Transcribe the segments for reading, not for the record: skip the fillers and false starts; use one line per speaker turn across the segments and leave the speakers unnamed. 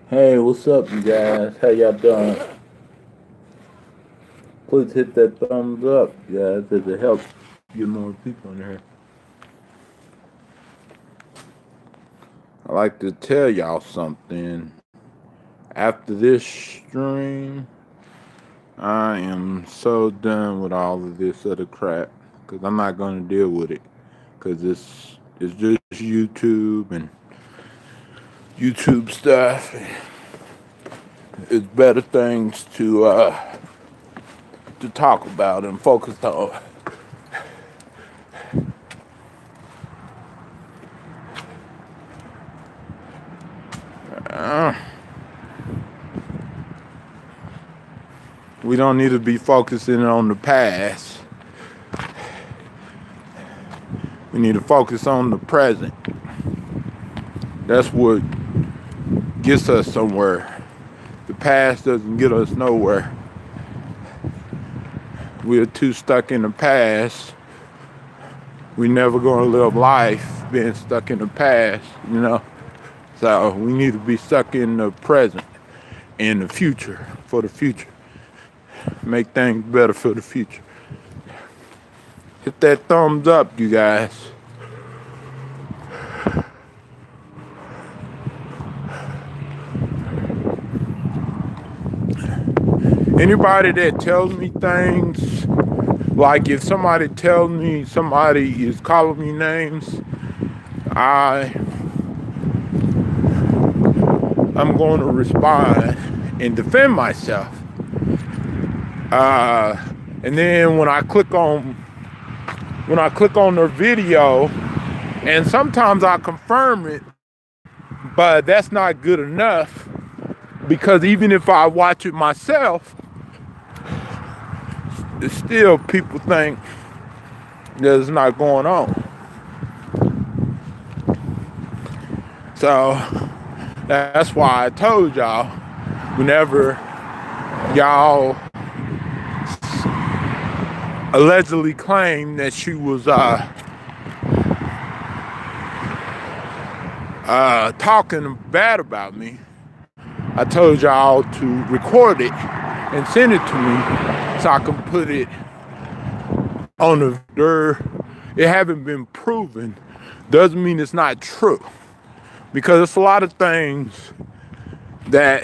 Hey, what's up, you guys? How y'all doing? Please hit that thumbs up, guys, as it helps get more people in here. I like to tell y'all something. After this stream, I am so done with all of this other crap because I'm not going to deal with it because it's just YouTube and YouTube stuff. It's better things to talk about and focus on. We don't need to be focusing on the past. We need to focus on the present. That's what gets us somewhere. The past doesn't get us nowhere. We're too stuck in the past. We're never going to live life being stuck in the past, you know? So we need to be stuck in the present and the future, for the future. Make things better for the future. Hit that thumbs up, you guys. Anybody that tells me things, like if somebody tells me somebody is calling me names, I'm going to respond and defend myself. And then when I click on their video, and sometimes I confirm it, but that's not good enough because even if I watch it myself, still people think that it's not going on. So that's why I told y'all, whenever y'all allegedly claimed that she was talking bad about me, I told y'all to record it and send it to me so I can put it on the. It haven't been proven. Doesn't mean it's not true, because it's a lot of things that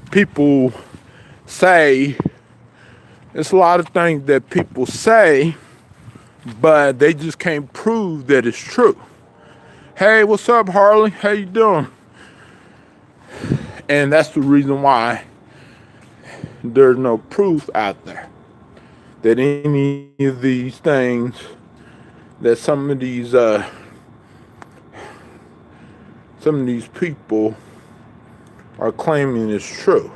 people say. It's a lot of things that people say, but they just can't prove that it's true. Hey, what's up, Harley? How you doing? And that's the reason why there's no proof out there that any of these things that some of these people are claiming is true.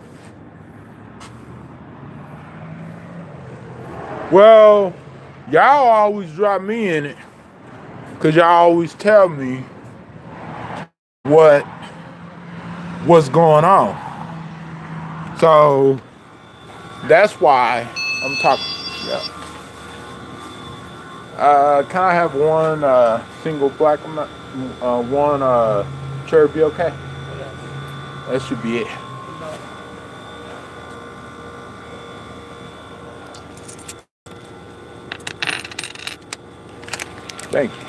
Well, y'all always drop me in it because y'all always tell me what's going on. So that's why I'm talking. Yeah. Can I have one single black one cherry be okay? That should be it. Thank you.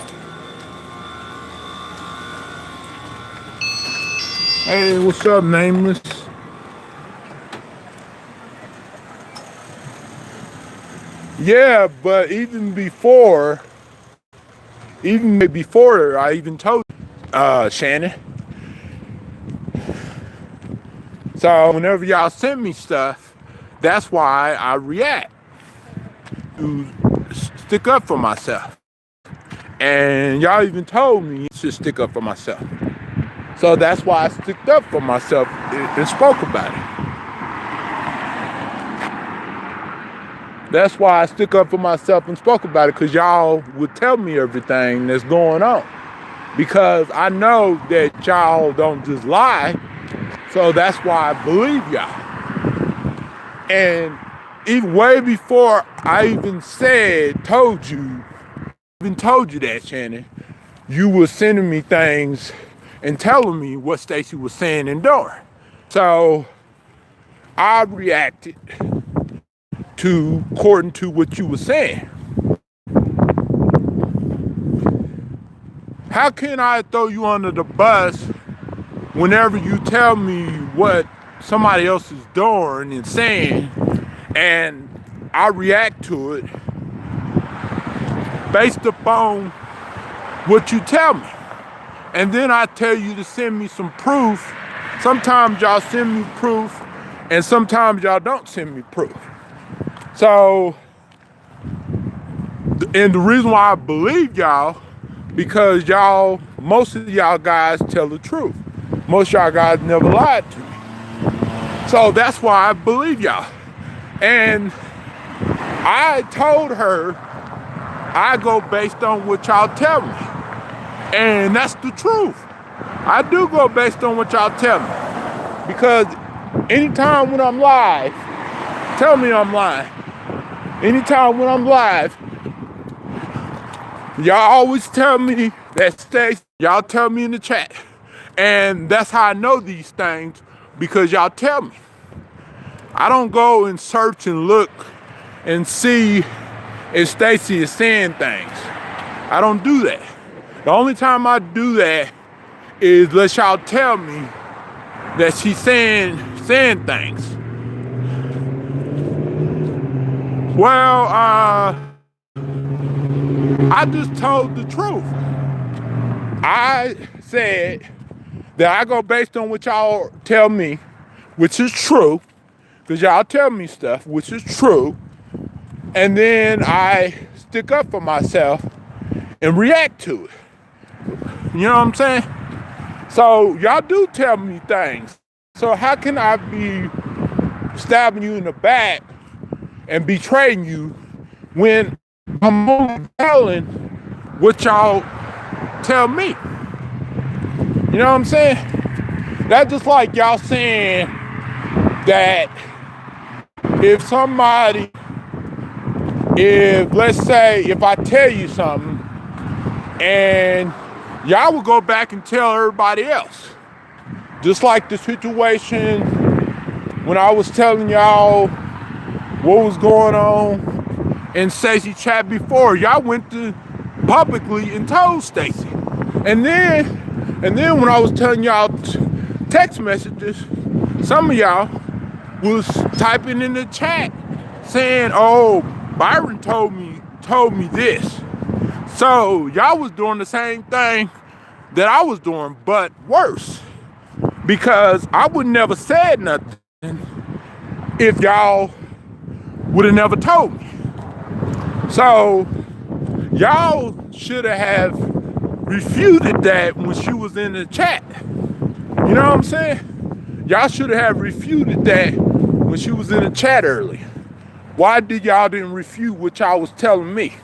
Hey, what's up, Nameless? Yeah, but even before I even told Shannon. So whenever y'all send me stuff, that's why I react to stick up for myself. And y'all even told me to stick up for myself. So that's why I sticked up for myself and spoke about it. That's why I stick up for myself and spoke about it, because y'all would tell me everything that's going on. Because I know that y'all don't just lie. So that's why I believe y'all. And even way before I even told you that, Shannon, you were sending me things and telling me what Stacy was saying and doing. So I reacted to according to what you were saying. How can I throw you under the bus whenever you tell me what somebody else is doing and saying, and I react to it based upon what you tell me? And then I tell you to send me some proof. Sometimes y'all send me proof, and sometimes y'all don't send me proof. So, and the reason why I believe y'all, because y'all, most of y'all guys tell the truth. Most of y'all guys never lied to me. So that's why I believe y'all. And I told her I go based on what y'all tell me. And that's the truth. I do go based on what y'all tell me. Because anytime when I'm live, tell me I'm lying. Anytime when I'm live, y'all always tell me that Stacy, y'all tell me in the chat. And that's how I know these things, because y'all tell me. I don't go and search and look and see if Stacy is saying things. I don't do that. The only time I do that is let y'all tell me that she's saying things. Well, I just told the truth. I said that I go based on what y'all tell me, which is true, because y'all tell me stuff, which is true, and then I stick up for myself and react to it. You know what I'm saying? So y'all do tell me things. So how can I be stabbing you in the back and betraying you when I'm only telling what y'all tell me? You know what I'm saying? That's just like y'all saying that if let's say, if I tell you something and y'all will go back and tell everybody else. Just like the situation when I was telling y'all what was going on in Stacey chat before. Y'all went to publicly and told Stacey. And then when I was telling y'all text messages, some of y'all was typing in the chat saying, oh, Byron told me this. So y'all was doing the same thing that I was doing, but worse. Because I would never said nothing if y'all would have never told me. So y'all should have refuted that when she was in the chat. You know what I'm saying? Y'all should have refuted that when she was in the chat earlier. Why did y'all didn't refute what y'all was telling me?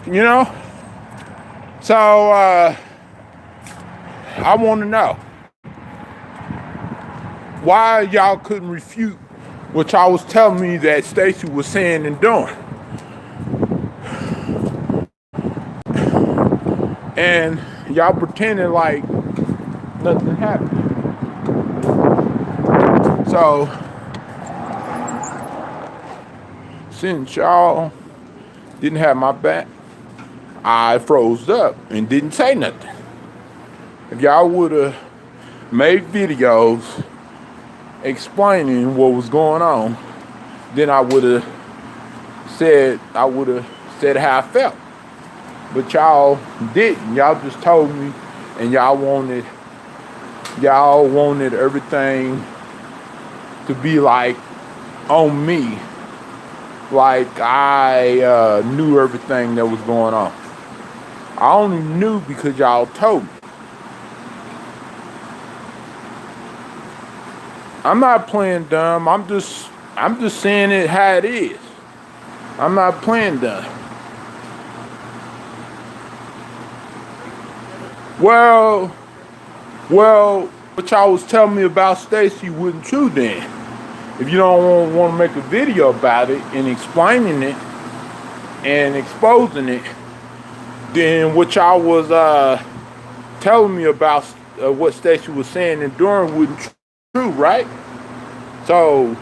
You know? So I want to know why y'all couldn't refute what y'all was telling me that Stacey was saying and doing. And y'all pretending like nothing happened. So since y'all didn't have my back, I froze up and didn't say nothing. If y'all would have made videos explaining what was going on, then I would have said how I felt. But y'all didn't. Y'all just told me, and y'all wanted everything to be like on me, like I knew everything that was going on. I only knew because y'all told me. I'm not playing dumb. I'm just saying it how it is. I'm not playing dumb. Well, what y'all was telling me about Stacey wasn't true then. If you don't want to make a video about it and explaining it and exposing it, then what y'all was telling me about what Stacy was saying and doing wasn't true, right? So,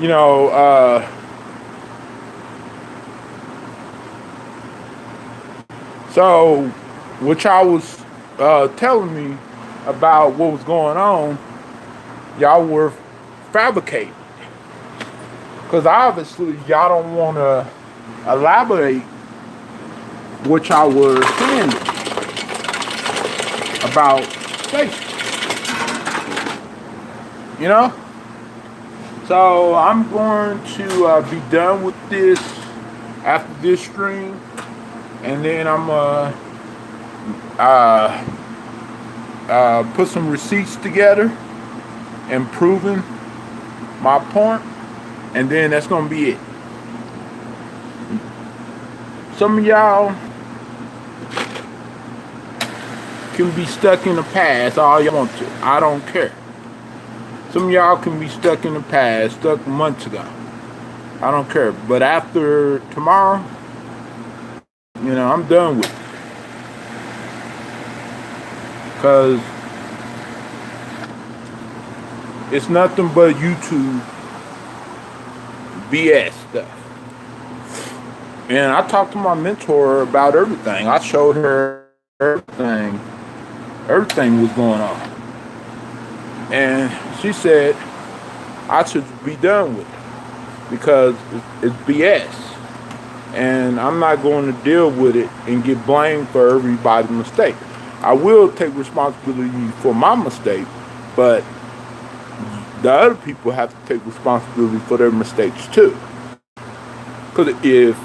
you know, so what y'all was telling me about what was going on, y'all were fabricating. Because obviously y'all don't want to elaborate what y'all were saying about Stacy. You know? So I'm going to be done with this after this stream. And then I'm put some receipts together and proving my point. And then that's going to be it. Some of y'all can be stuck in the past all you want to. I don't care. Some of y'all can be stuck in the past, stuck months ago. I don't care. But after tomorrow, you know, I'm done with it. Because it's nothing but YouTube BS stuff. And I talked to my mentor about everything. I showed her everything. Everything was going on. And she said I should be done with it because it's BS. And I'm not going to deal with it and get blamed for everybody's mistake. I will take responsibility for my mistake, but the other people have to take responsibility for their mistakes too. Because if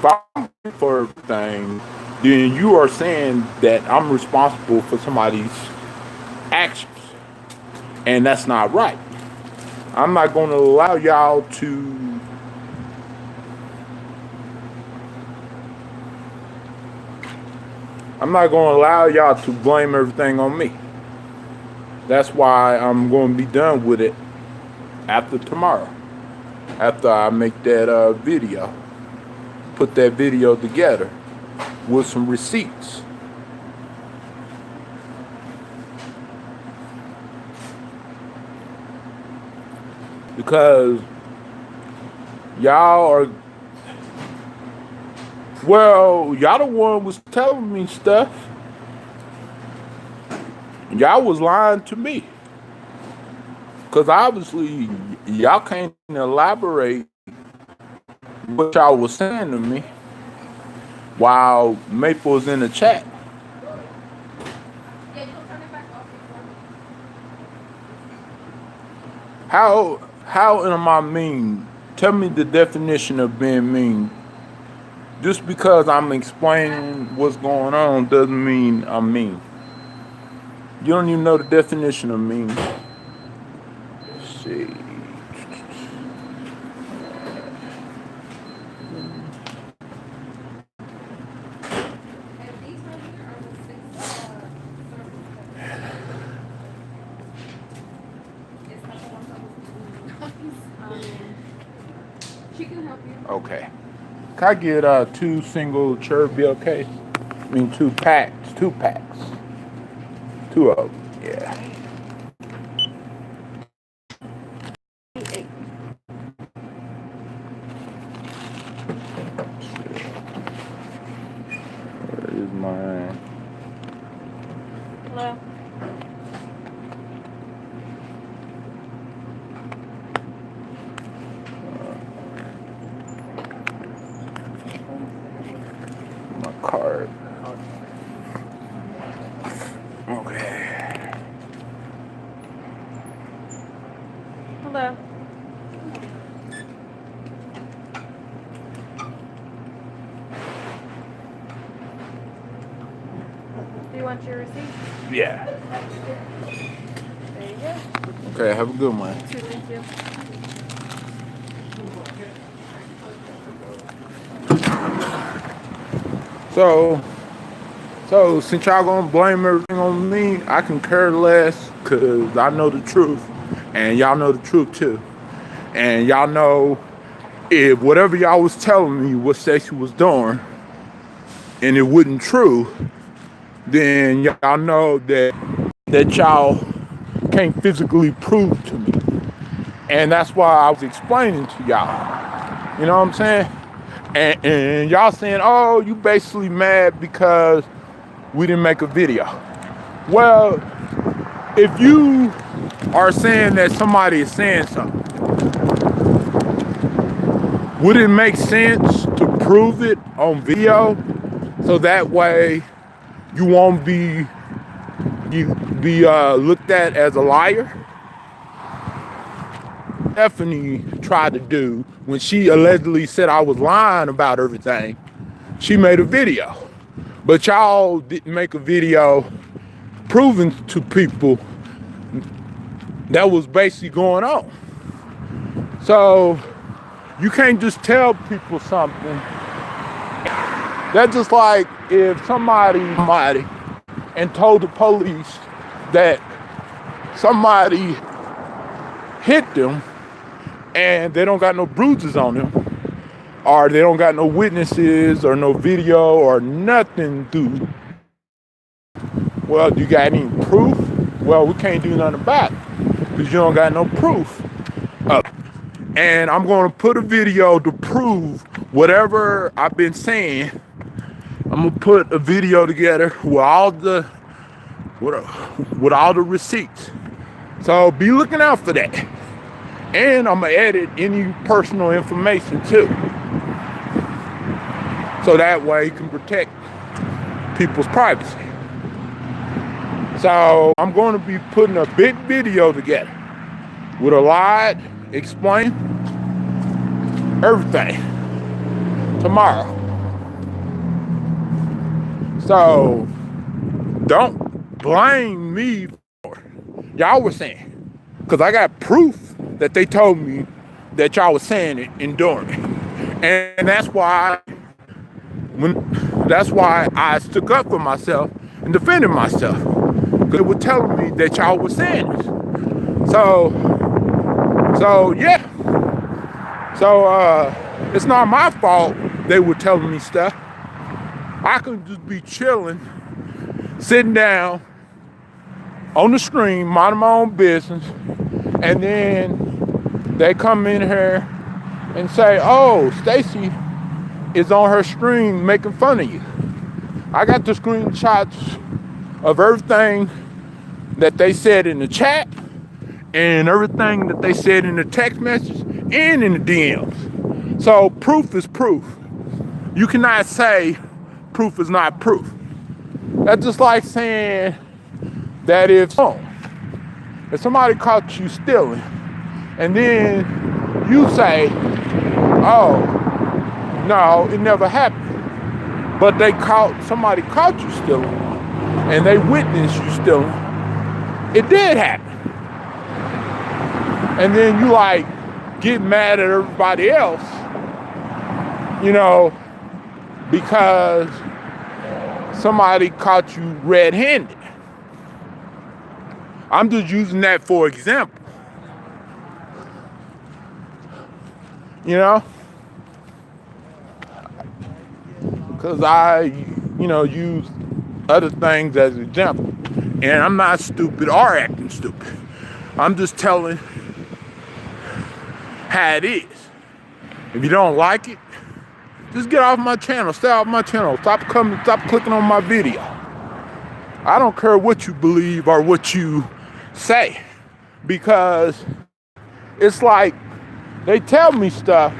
I'm for everything, then you are saying that I'm responsible for somebody's actions. And that's not right. I'm not going to allow y'all to blame everything on me. That's why I'm going to be done with it after tomorrow. After I make that video. Put that video together with some receipts. Because y'all are, well, y'all the one was telling me stuff. Y'all was lying to me. Because obviously y'all can't elaborate what y'all was saying to me while Maple was in the chat. How am I mean? Tell me the definition of being mean. Just because I'm explaining what's going on doesn't mean I'm mean. You don't even know the definition of mean. Let's see.
She can help you.
Okay. Can I get 2 single cherry bill case? I mean 2 packs. 2 packs. 2 of them. Yeah. Where is mine?
Hello.
My card. Okay.
Hello. Do you want your receipt?
Yeah.
There you go.
Okay, have a good one.
Too, thank you.
So since y'all gonna blame everything on me, I can care less because I know the truth. And y'all know the truth too. And y'all know if whatever y'all was telling me what Stacey was doing and it wasn't true, then y'all know that y'all can't physically prove to me. And that's why I was explaining to y'all. You know what I'm saying? And y'all saying, oh, you basically mad because we didn't make a video. Well, if you are saying that somebody is saying something, would it make sense to prove it on video so that way you won't be looked at as a liar? Stephanie tried to do when she allegedly said I was lying about everything. She made a video, but y'all didn't make a video proving to people that was basically going on. So you can't just tell people something. That's just like if somebody and told the police that somebody hit them and they don't got no bruises on them, or they don't got no witnesses or no video or nothing to. Well, do you got any proof? Well, we can't do nothing about it because you don't got no proof of it. And I'm going to put a video to prove whatever I've been saying. I'm going to put a video together with all the receipts. So be looking out for that. And I'm going to edit any personal information too. So that way you can protect people's privacy. So I'm going to be putting a big video together with a lot, explain everything tomorrow. So don't blame me for it. Y'all were saying, because I got proof that they told me that y'all was saying it and doing it. And that's why I stuck up for myself and defended myself. Because they were telling me that y'all were saying this. So yeah. So it's not my fault they were telling me stuff. I could just be chilling, sitting down on the stream, minding my own business, and then they come in here and say, oh, Stacy is on her stream making fun of you. I got the screenshots of everything that they said in the chat and everything that they said in the text message and in the DMs. So proof is proof. You cannot say proof is not proof. That's just like saying that if somebody caught you stealing and then you say, oh, no, it never happened. But somebody caught you stealing and they witnessed you stealing. It did happen. And then you like get mad at everybody else, because somebody caught you red-handed. I'm just using that for example. Because I, use other things as an example. And I'm not stupid or acting stupid. I'm just telling how it is. If you don't like it, just get off my channel. Stay off my channel. Stop clicking on my video. I don't care what you believe or what you say. Because it's like they tell me stuff,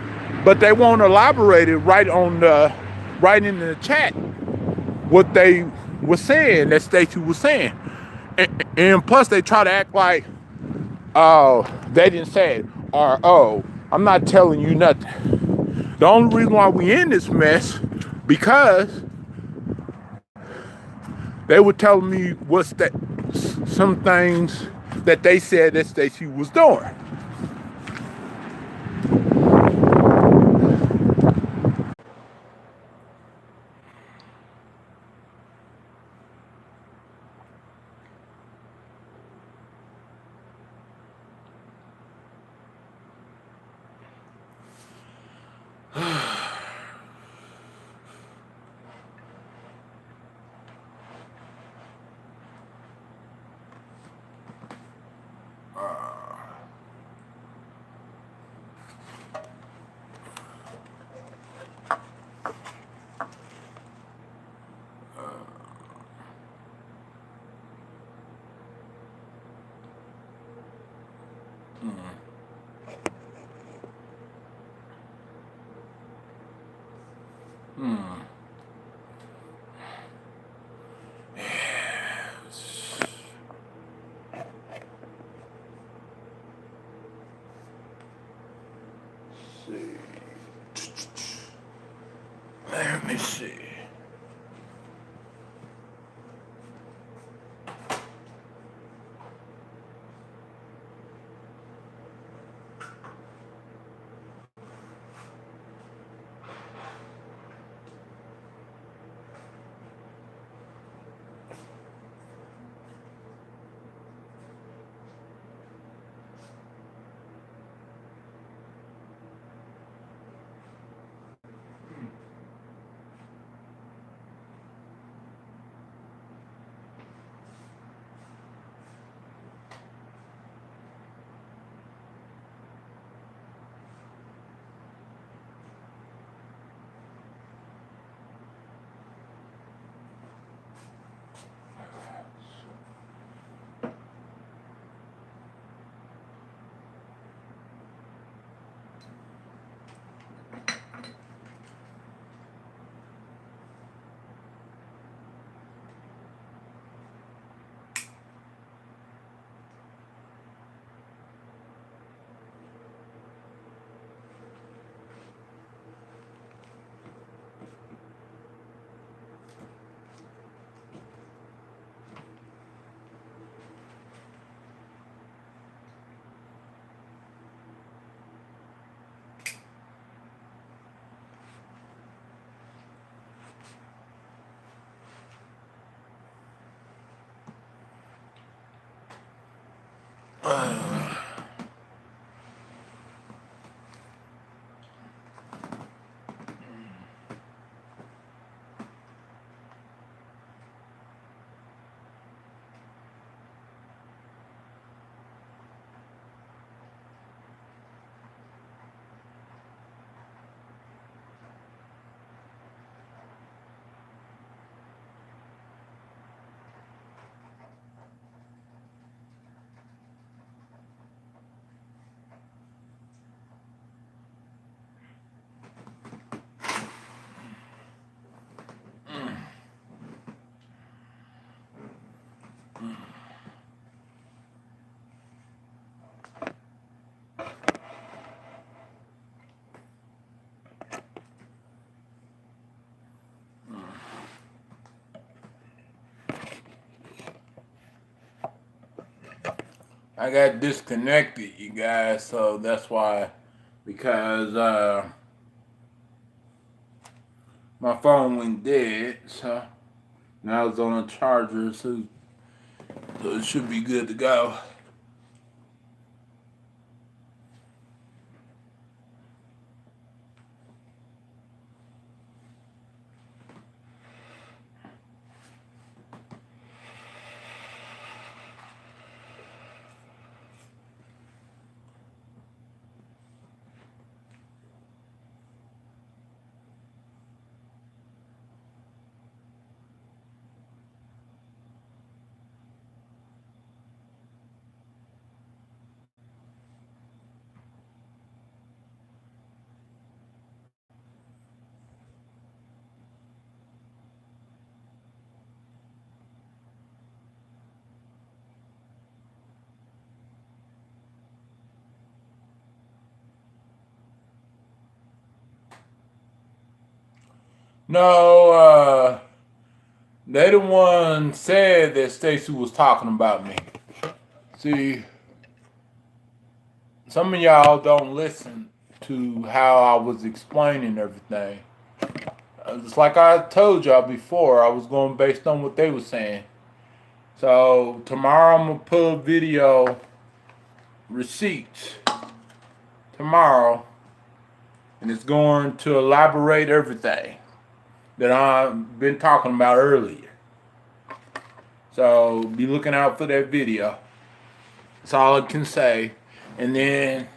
but they won't elaborate it right in the chat what they were saying, that Stacey was saying. And plus they try to act like, oh, they didn't say it, or oh, I'm not telling you nothing. The only reason why we in this mess because they were telling me some things that they said that Stacey was doing. I got disconnected, you guys, so that's why. Because my phone went dead, so now it's on a charger, so it should be good to go. No, they the one said that Stacy was talking about me. See, some of y'all don't listen to how I was explaining everything. It's like I told y'all before, I was going based on what they were saying. So tomorrow I'm gonna put a video receipts tomorrow, and it's going to elaborate everything that I've been talking about earlier. So be looking out for that video. That's all I can say. And then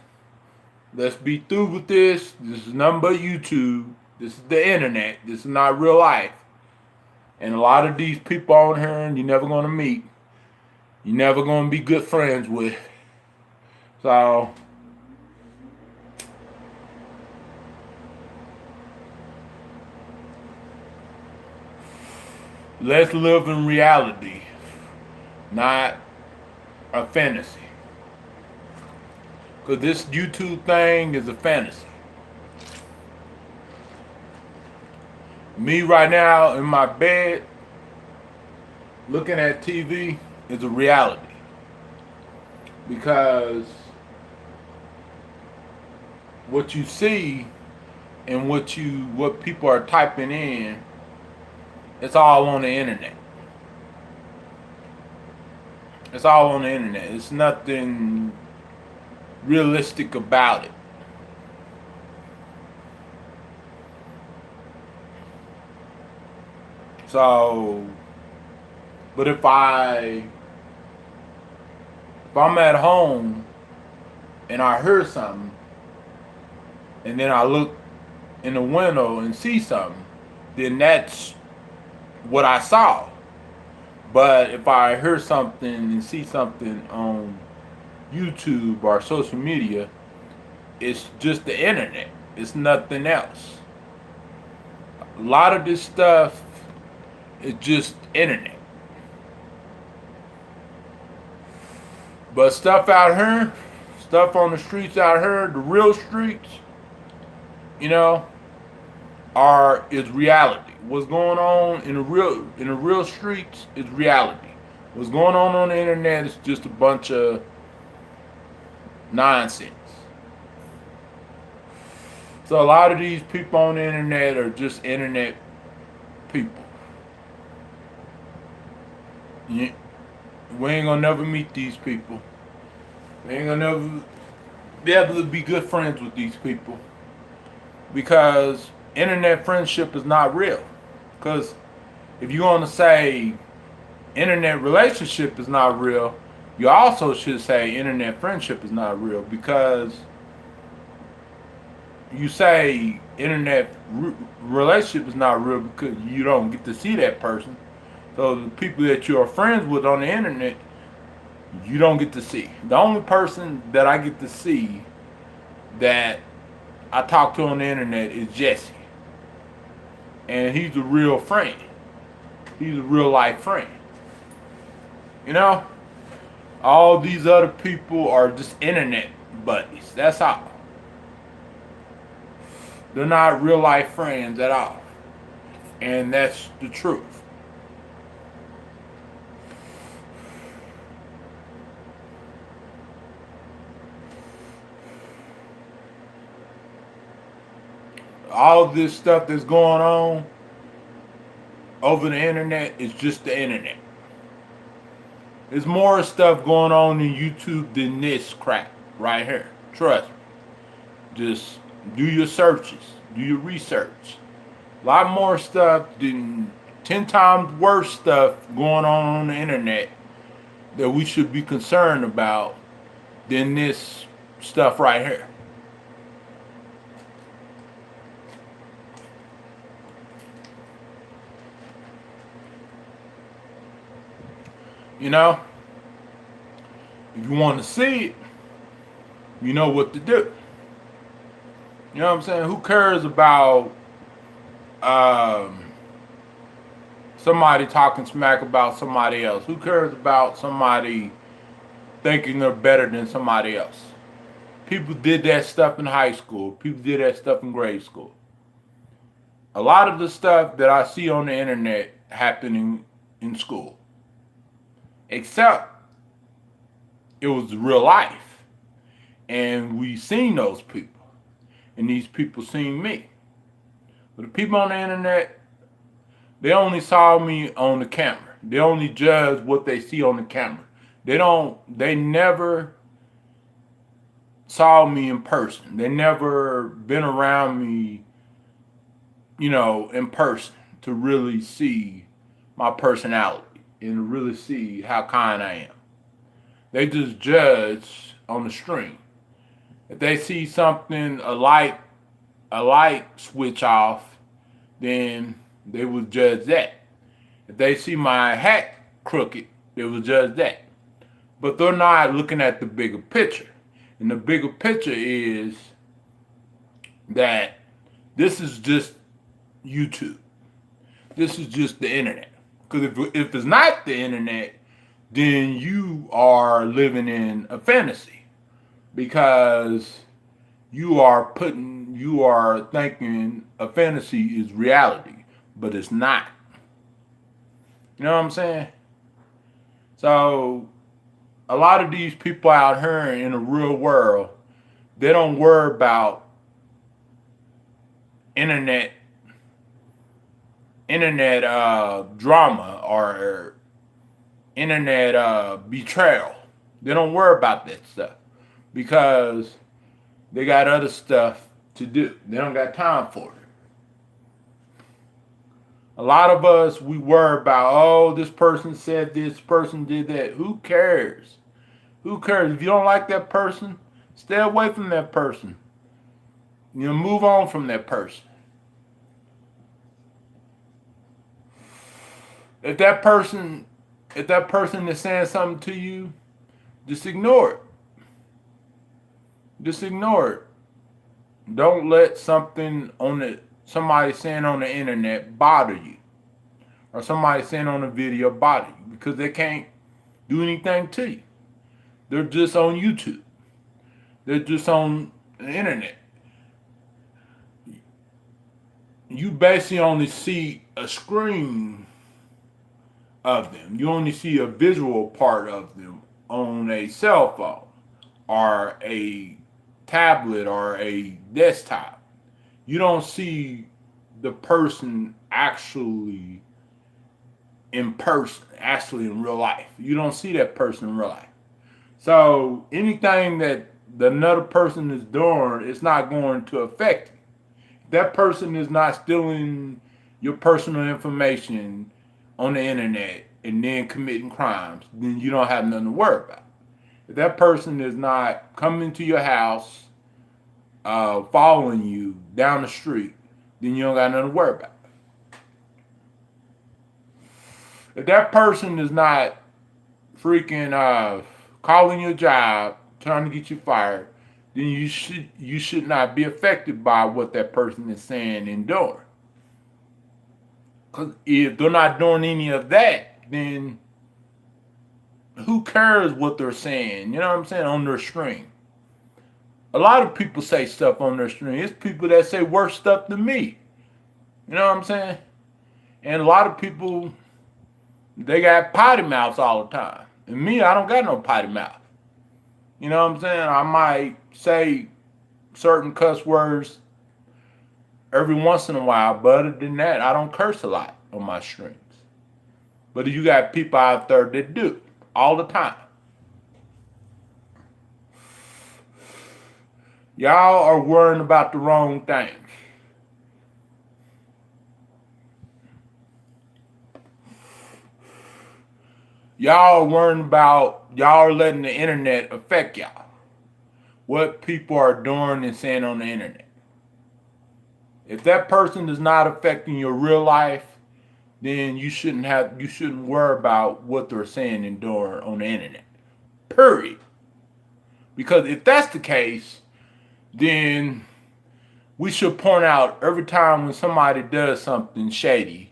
let's be through with this. This is nothing but YouTube. This is the internet. This is not real life. And a lot of these people on here you're never gonna meet. You're never gonna be good friends with. So let's live in reality, not a fantasy. Because this YouTube thing is a fantasy. Me right now in my bed, looking at TV, is a reality. Because what you see and what people are typing in, it's all on the internet. It's all on the internet. It's nothing realistic about it. So, but if I'm at home and I hear something, and then I look in the window and see something, then that's what I saw. But if I hear something and see something on YouTube or social media, it's just the internet. It's nothing else. A lot of this stuff is just internet. But stuff out here, stuff on the streets out here, the real streets, you know, is reality. What's going on in the real streets is reality. What's going on the internet is just a bunch of nonsense. So a lot of these people on the internet are just internet people. We ain't gonna never meet these people. We ain't gonna never be able to be good friends with these people. Because internet friendship is not real. Because if you want to say internet relationship is not real, you also should say internet friendship is not real. Because you say internet relationship is not real because you don't get to see that person. So the people that you are friends with on the internet, you don't get to see. The only person that I get to see that I talk to on the internet is Jesse. And he's a real friend. He's a real life friend. You know? All these other people are just internet buddies. That's all. They're not real life friends at all. And that's the truth. all this stuff that's going on over the internet is just the internet. There's more stuff going on in YouTube than this crap right here. Trust me. Just do your searches, do your research. A lot more stuff than 10 times worse stuff going on the internet that we should be concerned about than this stuff right here. You know, if you want to see it, you know what to do. You know what I'm saying? Who cares about um, somebody talking smack about somebody else? Who cares about somebody thinking they're better than somebody else? People did that stuff in high school. People did that stuff in grade school. A lot of the stuff that I see on the internet happening in school, except it was real life. And we seen those people. And these people seen me. But the people on the internet, they only saw me on the camera. They only judge what they see on the camera. They never saw me in person. They never been around me, in person to really see my personality and to really see how kind I am. They just judge on the stream. If they see something, a light switch off, then they will judge that. If they see my hat crooked, they will judge that. But they're not looking at the bigger picture. And the bigger picture is that this is just YouTube. This is just the internet. Because if it's not the internet, then you are living in a fantasy. Because you are thinking a fantasy is reality, but it's not. You know what I'm saying? So a lot of these people out here in the real world, they don't worry about internet drama or internet betrayal. They don't worry about that stuff because they got other stuff to do. They don't got time for it. A lot of us, we worry about, oh, this person said this person did that. Who cares? Who cares? If you don't like that person, stay away from that person. Move on from that person. If that person is saying something to you, just ignore it. Just ignore it. Don't let somebody saying on the internet bother you, or somebody saying on the video bother you, because they can't do anything to you. They're just on YouTube. They're just on the internet. You basically only see a screen of them. You only see a visual part of them on a cell phone or a tablet or a desktop. You don't see the person actually in person, actually in real life. You don't see that person in real life. So anything that another person is doing, it's not going to affect you. If that person is not stealing your personal information on the internet and then committing crimes, then you don't have nothing to worry about. If that person is not coming to your house, following you down the street, then you don't got nothing to worry about. If that person is not freaking calling your job, trying to get you fired, then you should not be affected by what that person is saying and doing. Because if they're not doing any of that, then who cares what they're saying? You know what I'm saying? On their stream. A lot of people say stuff on their stream. It's people that say worse stuff than me. You know what I'm saying? And a lot of people, they got potty mouths all the time. And me, I don't got no potty mouth. You know what I'm saying? I might say certain cuss words every once in a while. But other than that, I don't curse a lot on my streams. But you got people out there that do all the time. Y'all are worrying about the wrong things. Y'all are worrying about, y'all are letting the internet affect y'all. What people are doing and saying on the internet. If that person is not affecting your real life, then you shouldn't worry about what they're saying and doing on the internet. Period. Because if that's the case, then we should point out every time when somebody does something shady,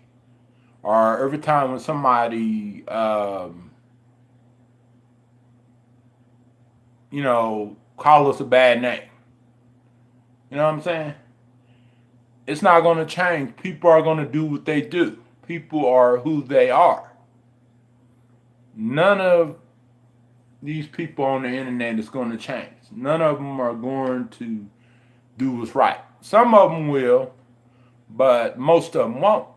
or every time when somebody, call us a bad name. You know what I'm saying? It's not going to change. People are going to do what they do. People are who they are. None of these people on the internet is going to change. None of them are going to do what's right. Some of them will, but most of them won't.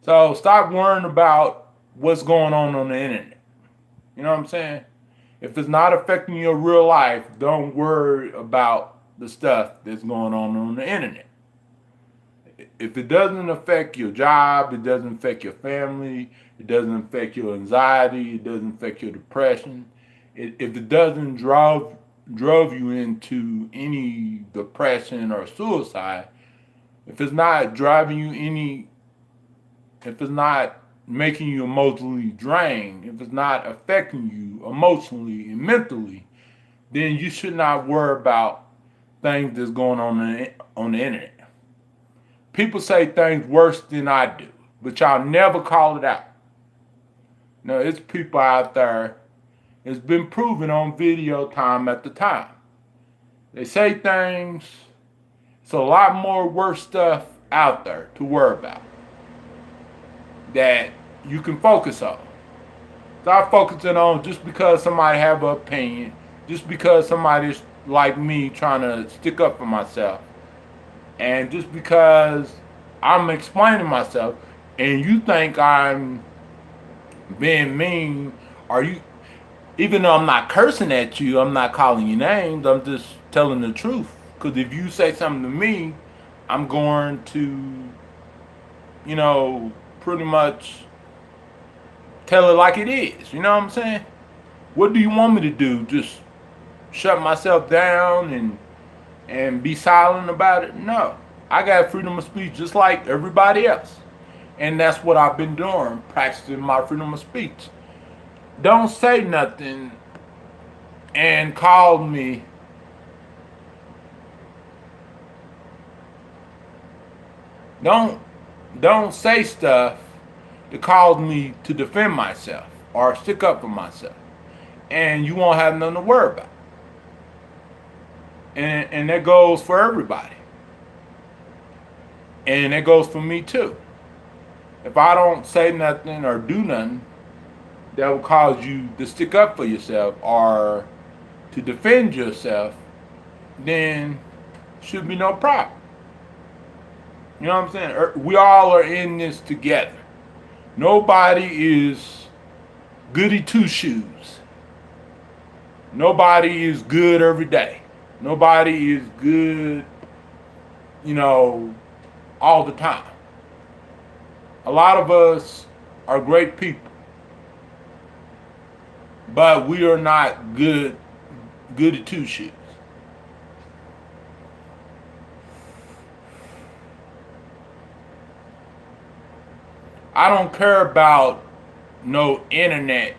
So stop worrying about what's going on the internet. You know what I'm saying? If it's not affecting your real life, don't worry about the stuff that's going on the internet. If it doesn't affect your job, it doesn't affect your family, it doesn't affect your anxiety, it doesn't affect your depression, if it doesn't drove you into any depression or suicide, if it's not driving you any, if it's not making you emotionally drained, if it's not affecting you emotionally and mentally, then you should not worry about things that's going on the internet. People say things worse than I do, but y'all never call it out. Now, it's people out there, it's been proven on video time after time. They say things, it's a lot more worse stuff out there to worry about that you can focus on. Stop focusing on just because somebody have an opinion, just because somebody's like me trying to stick up for myself, and just because I'm explaining myself and you think I'm being mean, or you, even though I'm not cursing at you, I'm not calling you names, I'm just telling the truth. Because if you say something to me, I'm going to, pretty much tell it like it is. You know what I'm saying? What do you want me to do? Just shut myself down and be silent about it? No. I got freedom of speech just like everybody else. And that's what I've been doing, practicing my freedom of speech. Don't say nothing and call me. Don't say stuff to cause me to defend myself or stick up for myself. And you won't have nothing to worry about. And that goes for everybody. And that goes for me too. If I don't say nothing or do nothing that will cause you to stick up for yourself or to defend yourself, then should be no problem. You know what I'm saying? We all are in this together. Nobody is goody two shoes. Nobody is good every day. Nobody is good, all the time. A lot of us are great people, but we are not goody two shoes. I don't care about no internet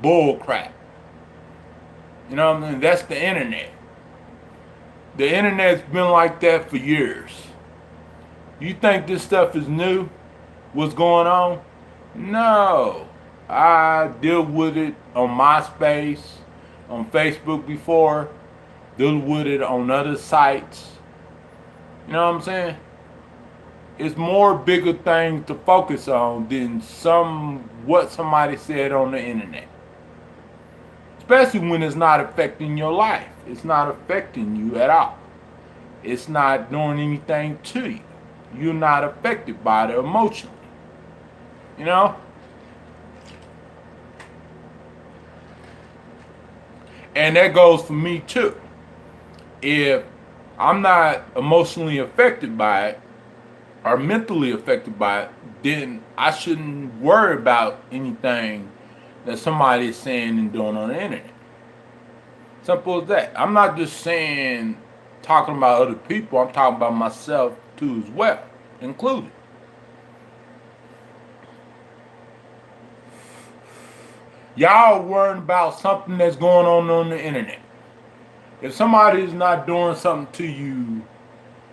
bull crap. You know what I mean? That's the internet. The internet's been like that for years. You think this stuff is new? What's going on? No. I deal with it on MySpace, on Facebook before, deal with it on other sites. You know what I'm saying? It's more bigger things to focus on than what somebody said on the internet. Especially when it's not affecting your life. It's not affecting you at all. it's not doing anything to you. You're not affected by it emotionally. You know? And that goes for me too. If I'm not emotionally affected by it or mentally affected by it, then I shouldn't worry about anything that somebody is saying and doing on the internet. Simple as that. I'm not just saying talking about other people, I'm talking about myself too as well, included. Y'all worrying about something that's going on the internet. If somebody is not doing something to you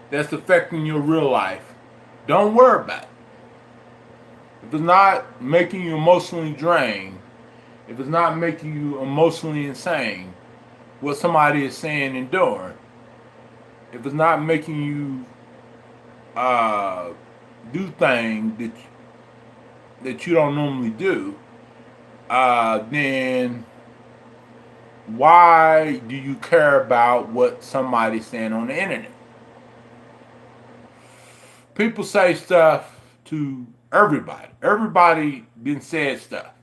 that's affecting your real life, don't worry about it. If it's not making you emotionally drained, if it's not making you emotionally insane, what somebody is saying and doing, if it's not making you do things that you don't normally do, then why do you care about what somebody's saying on the internet? People say stuff to everybody. Everybody been said stuff.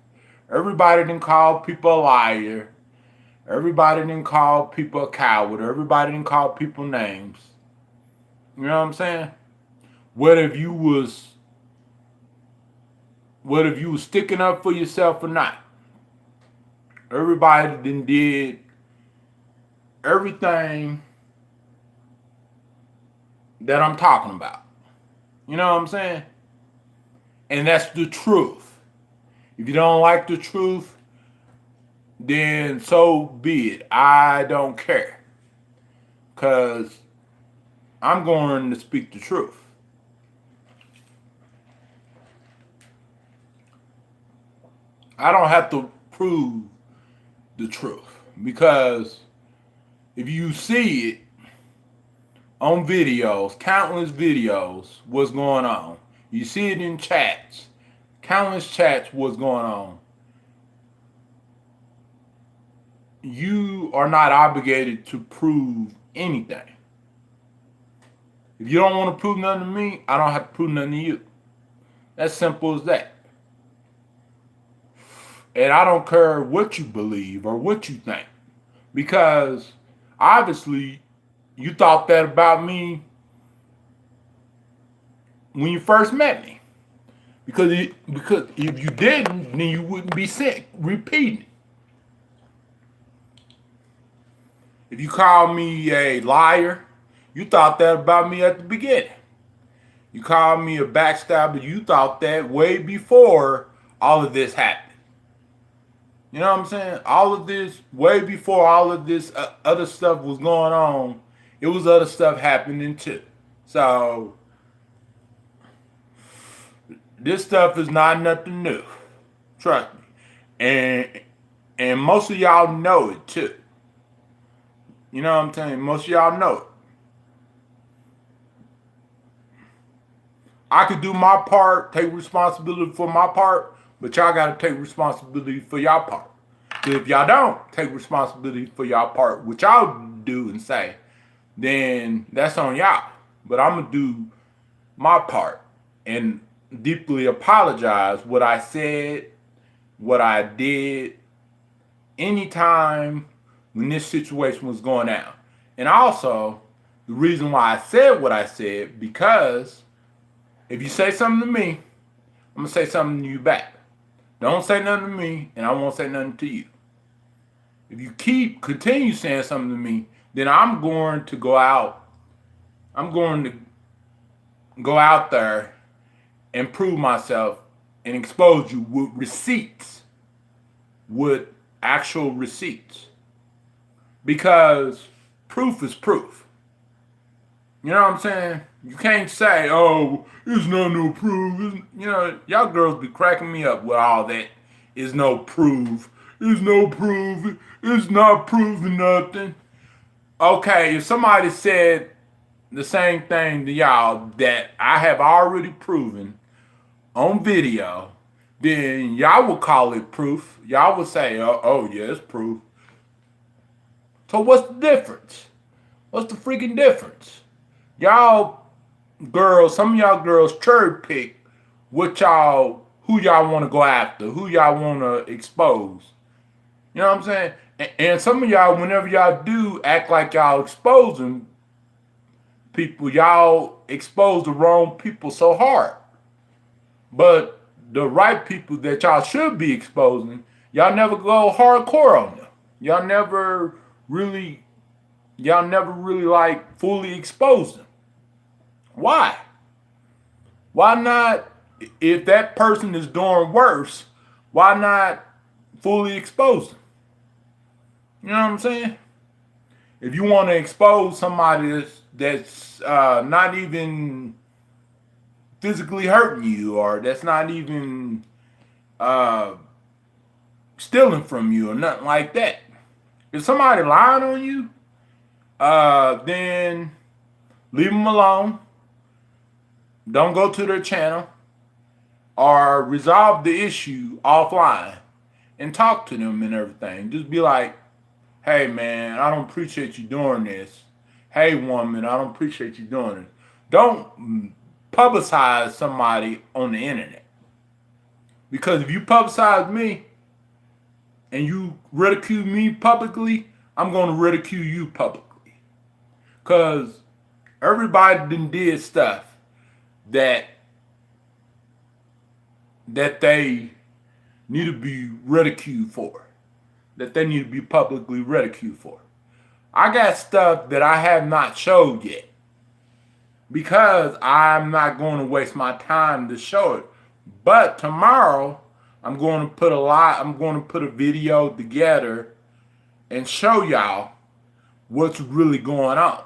Everybody done called people a liar. Everybody done called people a coward. Everybody done called people names. You know what I'm saying? What if you was sticking up for yourself or not? Everybody done did everything that I'm talking about. You know what I'm saying? And that's the truth. If you don't like the truth, then so be it. I don't care. Because I'm going to speak the truth. I don't have to prove the truth. Because if you see it on videos, countless videos, what's going on. You see it in chats, countless chats, what's going on. You are not obligated to prove anything. If you don't want to prove nothing to me, I don't have to prove nothing to you. That's simple as that. And I don't care what you believe or what you think. Because obviously you thought that about me when you first met me. Because if you didn't, then you wouldn't be sick repeating. If you call me a liar, you thought that about me at the beginning. You called me a backstabber, you thought that way before all of this happened. You know what I'm saying? All of this, way before all of this other stuff was going on, it was other stuff happening too. So, this stuff is not nothing new. Trust me. And most of y'all know it too. You know what I'm saying? Most of y'all know it. I could do my part, take responsibility for my part, but y'all got to take responsibility for y'all part. Because if y'all don't take responsibility for y'all part, which y'all do and say, then that's on y'all. But I'm going to do my part and deeply apologize what I said, what I did, anytime when this situation was going down. And also, the reason why I said what I said, because if you say something to me, I'm going to say something to you back. Don't say nothing to me, and I won't say nothing to you. If you continue saying something to me, then I'm going to go out there and prove myself and expose you with receipts, with actual receipts. Because proof is proof. You know what I'm saying? You can't say, oh, it's not no proof. You know, y'all girls be cracking me up with all that. It's no proof. It's no proof. It's not proving nothing. Okay, if somebody said the same thing to y'all that I have already proven on video, then y'all would call it proof. Y'all would say, oh yeah, it's proof. So what's the difference? What's the freaking difference? Y'all girls, some of y'all girls cherry pick who y'all want to go after, who y'all want to expose. You know what I'm saying? And some of y'all, whenever y'all do act like y'all exposing people, y'all expose the wrong people so hard. But the right people that y'all should be exposing, y'all never go hardcore on them. Y'all never really, y'all never really like fully expose them. Why? Why not? If that person is doing worse, why not fully expose them? You know what I'm saying? If you want to expose somebody that's not even physically hurting you, or that's not even uh, stealing from you, or nothing like that. If somebody lying on you, then leave them alone. Don't go to their channel, or resolve the issue offline and talk to them and everything. Just be like, hey man, I don't appreciate you doing this. Hey woman, I don't appreciate you doing it. Don't publicize somebody on the internet. Because if you publicize me and you ridicule me publicly, I'm going to ridicule you publicly. Because everybody did stuff that they need to be ridiculed for. That they need to be publicly ridiculed for. I got stuff that I have not showed yet. Because I'm not going to waste my time to show it. But tomorrow, I'm going to put a video together and show y'all what's really going on.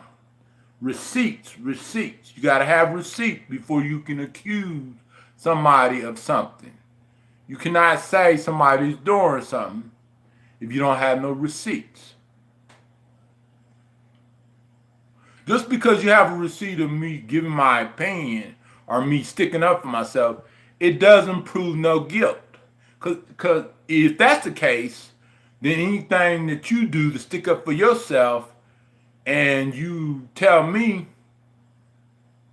Receipts. You got to have receipts before you can accuse somebody of something. You cannot say somebody's doing something if you don't have no receipts. Just because you have a receipt of me giving my opinion or me sticking up for myself, it doesn't prove no guilt. Because if that's the case, then anything that you do to stick up for yourself and you tell me,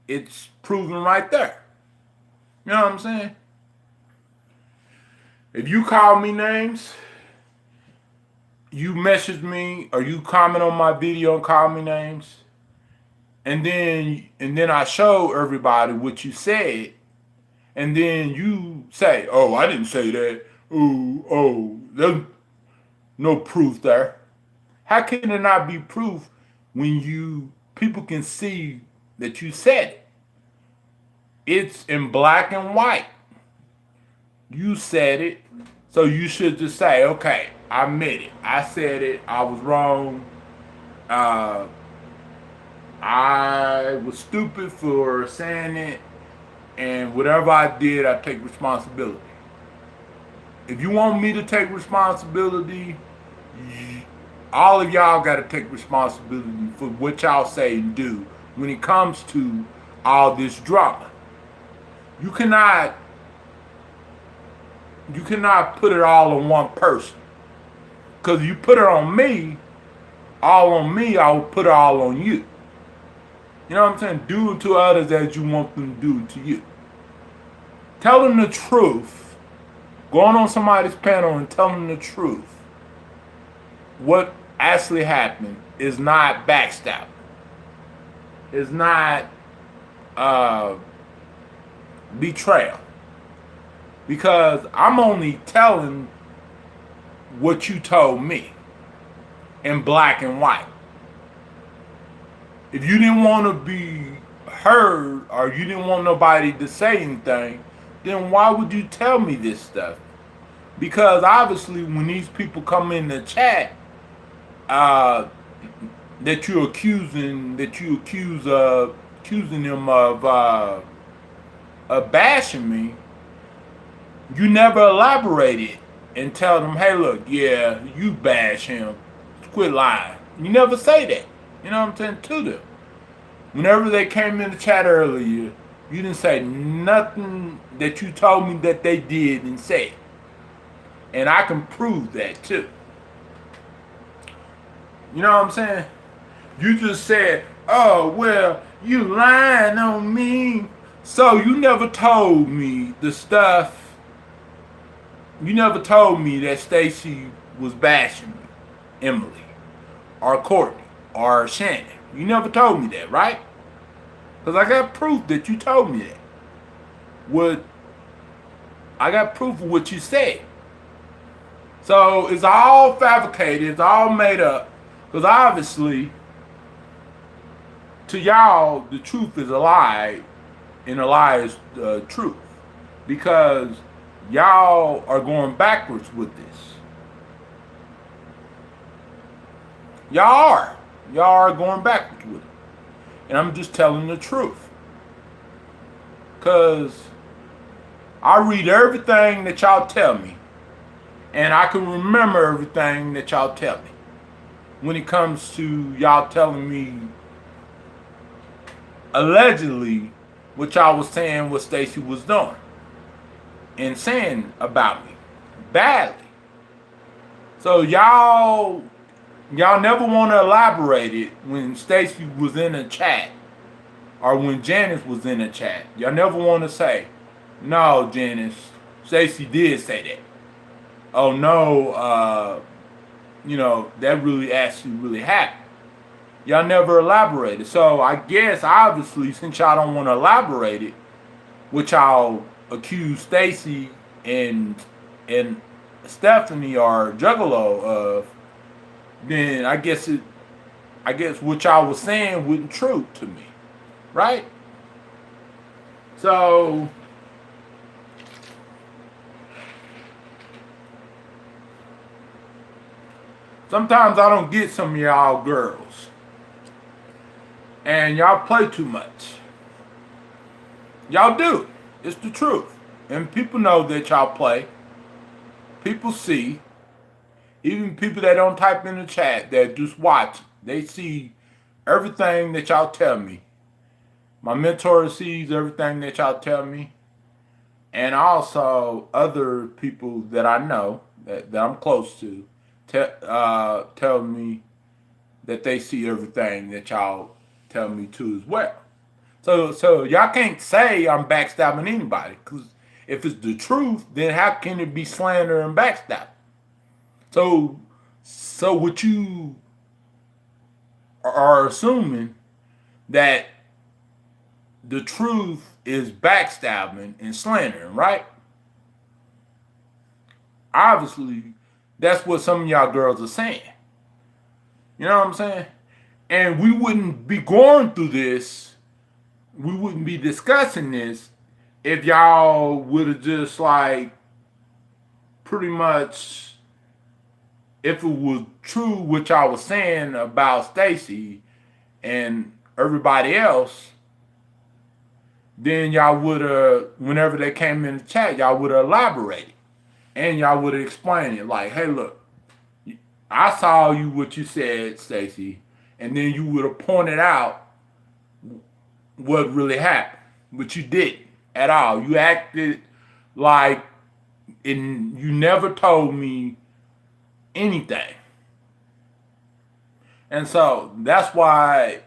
it's proven right there. You know what I'm saying? If you call me names, you message me or you comment on my video and call me names, and then I show everybody what you said, and then you say, "Oh, I didn't say that. There's no proof there." How can there not be proof when people can see that you said it? It's in black and white. You said it, so you should just say, "Okay, I admit it. I said it. I was wrong. Uh, I was stupid for saying it, and whatever I did, I take responsibility." If you want me to take responsibility, all of y'all got to take responsibility for what y'all say and do when it comes to all this drama. You cannot put it all on one person. Because if you put it on me, all on me, I will put it all on you. You know what I'm saying? Do to others as you want them to do to you. Tell them the truth. Go on somebody's panel and tell them the truth. What actually happened is not backstabbing. It's not betrayal. Because I'm only telling what you told me in black and white. If you didn't want to be heard or you didn't want nobody to say anything, then why would you tell me this stuff? Because obviously when these people come in the chat that you accuse accusing them of bashing me, you never elaborated and tell them, hey look, yeah, you bash him. Quit lying. You never say that. You know what I'm saying? To them. Whenever they came in the chat earlier, you didn't say nothing that you told me that they did and said. And I can prove that too. You know what I'm saying? You just said, oh, well, You lying on me. So you never told me the stuff. You never told me that Stacy was bashing me, Emily, or Courtney, or Shannon. You never told me that, right? Because I got proof that you told me that. What I got proof of what you said. So it's all fabricated. It's all made up. Because obviously, to y'all, the truth is a lie, and a lie is the truth. Because y'all are going backwards with this. Y'all are. Y'all are going backwards with it. And I'm just telling the truth. Because I read everything that y'all tell me. And I can remember everything that y'all tell me. When it comes to y'all telling me allegedly what y'all was saying what Stacy was doing and saying about me badly. So y'all never want to elaborate it when Stacy was in a chat or when Janice was in a chat. Y'all never want to say, no, Janice, Stacy did say that. Oh no, that really actually really happened. Y'all never elaborated. So I guess obviously since y'all don't want to elaborate it, which y'all accuse Stacy and Stephanie or Juggalo of, then I guess what y'all was saying wasn't true to me. Right? So sometimes I don't get some of y'all girls. And y'all play too much. Y'all do. It's the truth. And people know that y'all play. People see. Even people that don't type in the chat, that just watch, they see everything that y'all tell me. My mentor sees everything that y'all tell me. And also other people that I know, that I'm close to, tell me that they see everything that y'all tell me too as well. So y'all can't say I'm backstabbing anybody, because if it's the truth, then how can it be slander and backstabbing? So what you are assuming that the truth is backstabbing and slandering, right? Obviously, that's what some of y'all girls are saying. You know what I'm saying? And we wouldn't be going through this, we wouldn't be discussing this if y'all would have just like pretty much, if it was true what y'all was saying about Stacy and everybody else, then y'all would have, whenever they came in the chat, y'all would have elaborated. And y'all would have explained it like, hey, look, I saw you what you said, Stacy, and then you would have pointed out what really happened. But you didn't at all. You acted like, and you never told me anything. And so that's why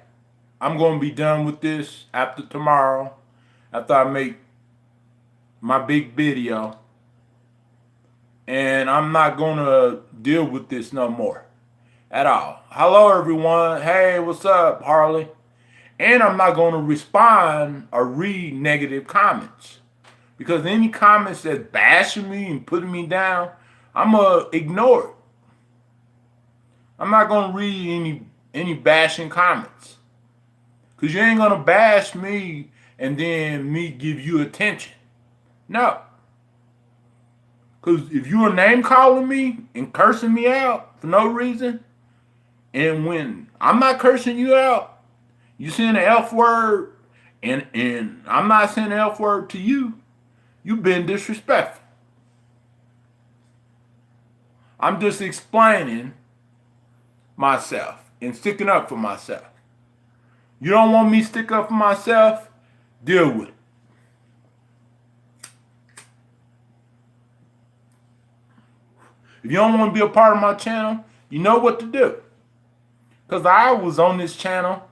I'm going to be done with this after tomorrow, after I make my big video. And I'm not going to deal with this no more at all. Hello, everyone. Hey, what's up, Harley? And I'm not going to respond or read negative comments. Because any comments that's bashing me and putting me down, I'm going to ignore it. I'm not going to read any bashing comments. Because you ain't going to bash me and then me give you attention. No. Because if you are name calling me and cursing me out for no reason, and when I'm not cursing you out, you saying the F word, and I'm not saying the F word to you, you've been disrespectful. I'm just explaining myself and sticking up for myself. You don't want me to stick up for myself? Deal with it. If you don't want to be a part of my channel, you know what to do. Because I was on this channel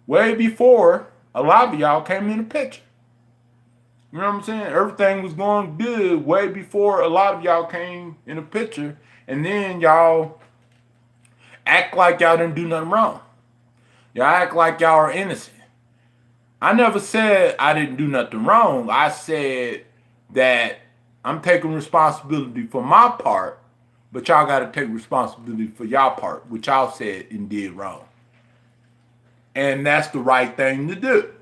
way before a lot of y'all came in the picture. You know what I'm saying? Everything was going good way before a lot of y'all came in the picture, and then y'all act like y'all didn't do nothing wrong. Y'all act like y'all are innocent. I never said I didn't do nothing wrong. I said that I'm taking responsibility for my part, but y'all got to take responsibility for y'all part, which y'all said and did wrong. And that's the right thing to do.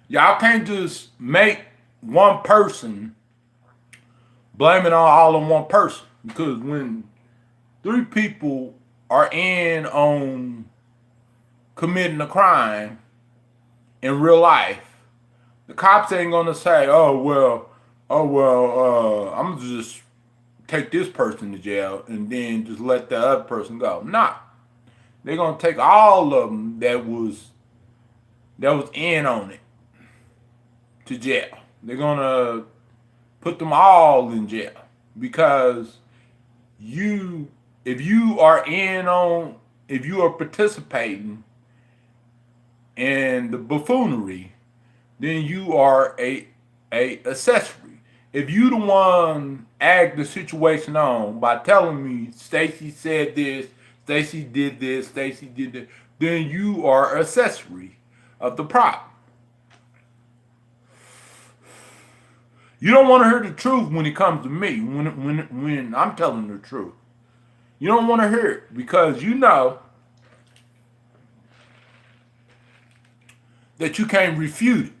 Y'all can't just make one person blame it all on one person. Because when 3 people are in on committing a crime in real life, the cops ain't gonna say, I'm gonna just take this person to jail and then just let the other person go. Nah, they're gonna take all of them that was in on it to jail. They're gonna put them all in jail because if you are participating in the buffoonery, then you are a accessory. If you the one add the situation on by telling me Stacy said this, Stacy did this, Stacy did that, then you are accessory of the problem. You don't want to hear the truth when it comes to me, when I'm telling the truth. You don't want to hear it because you know that you can't refute it.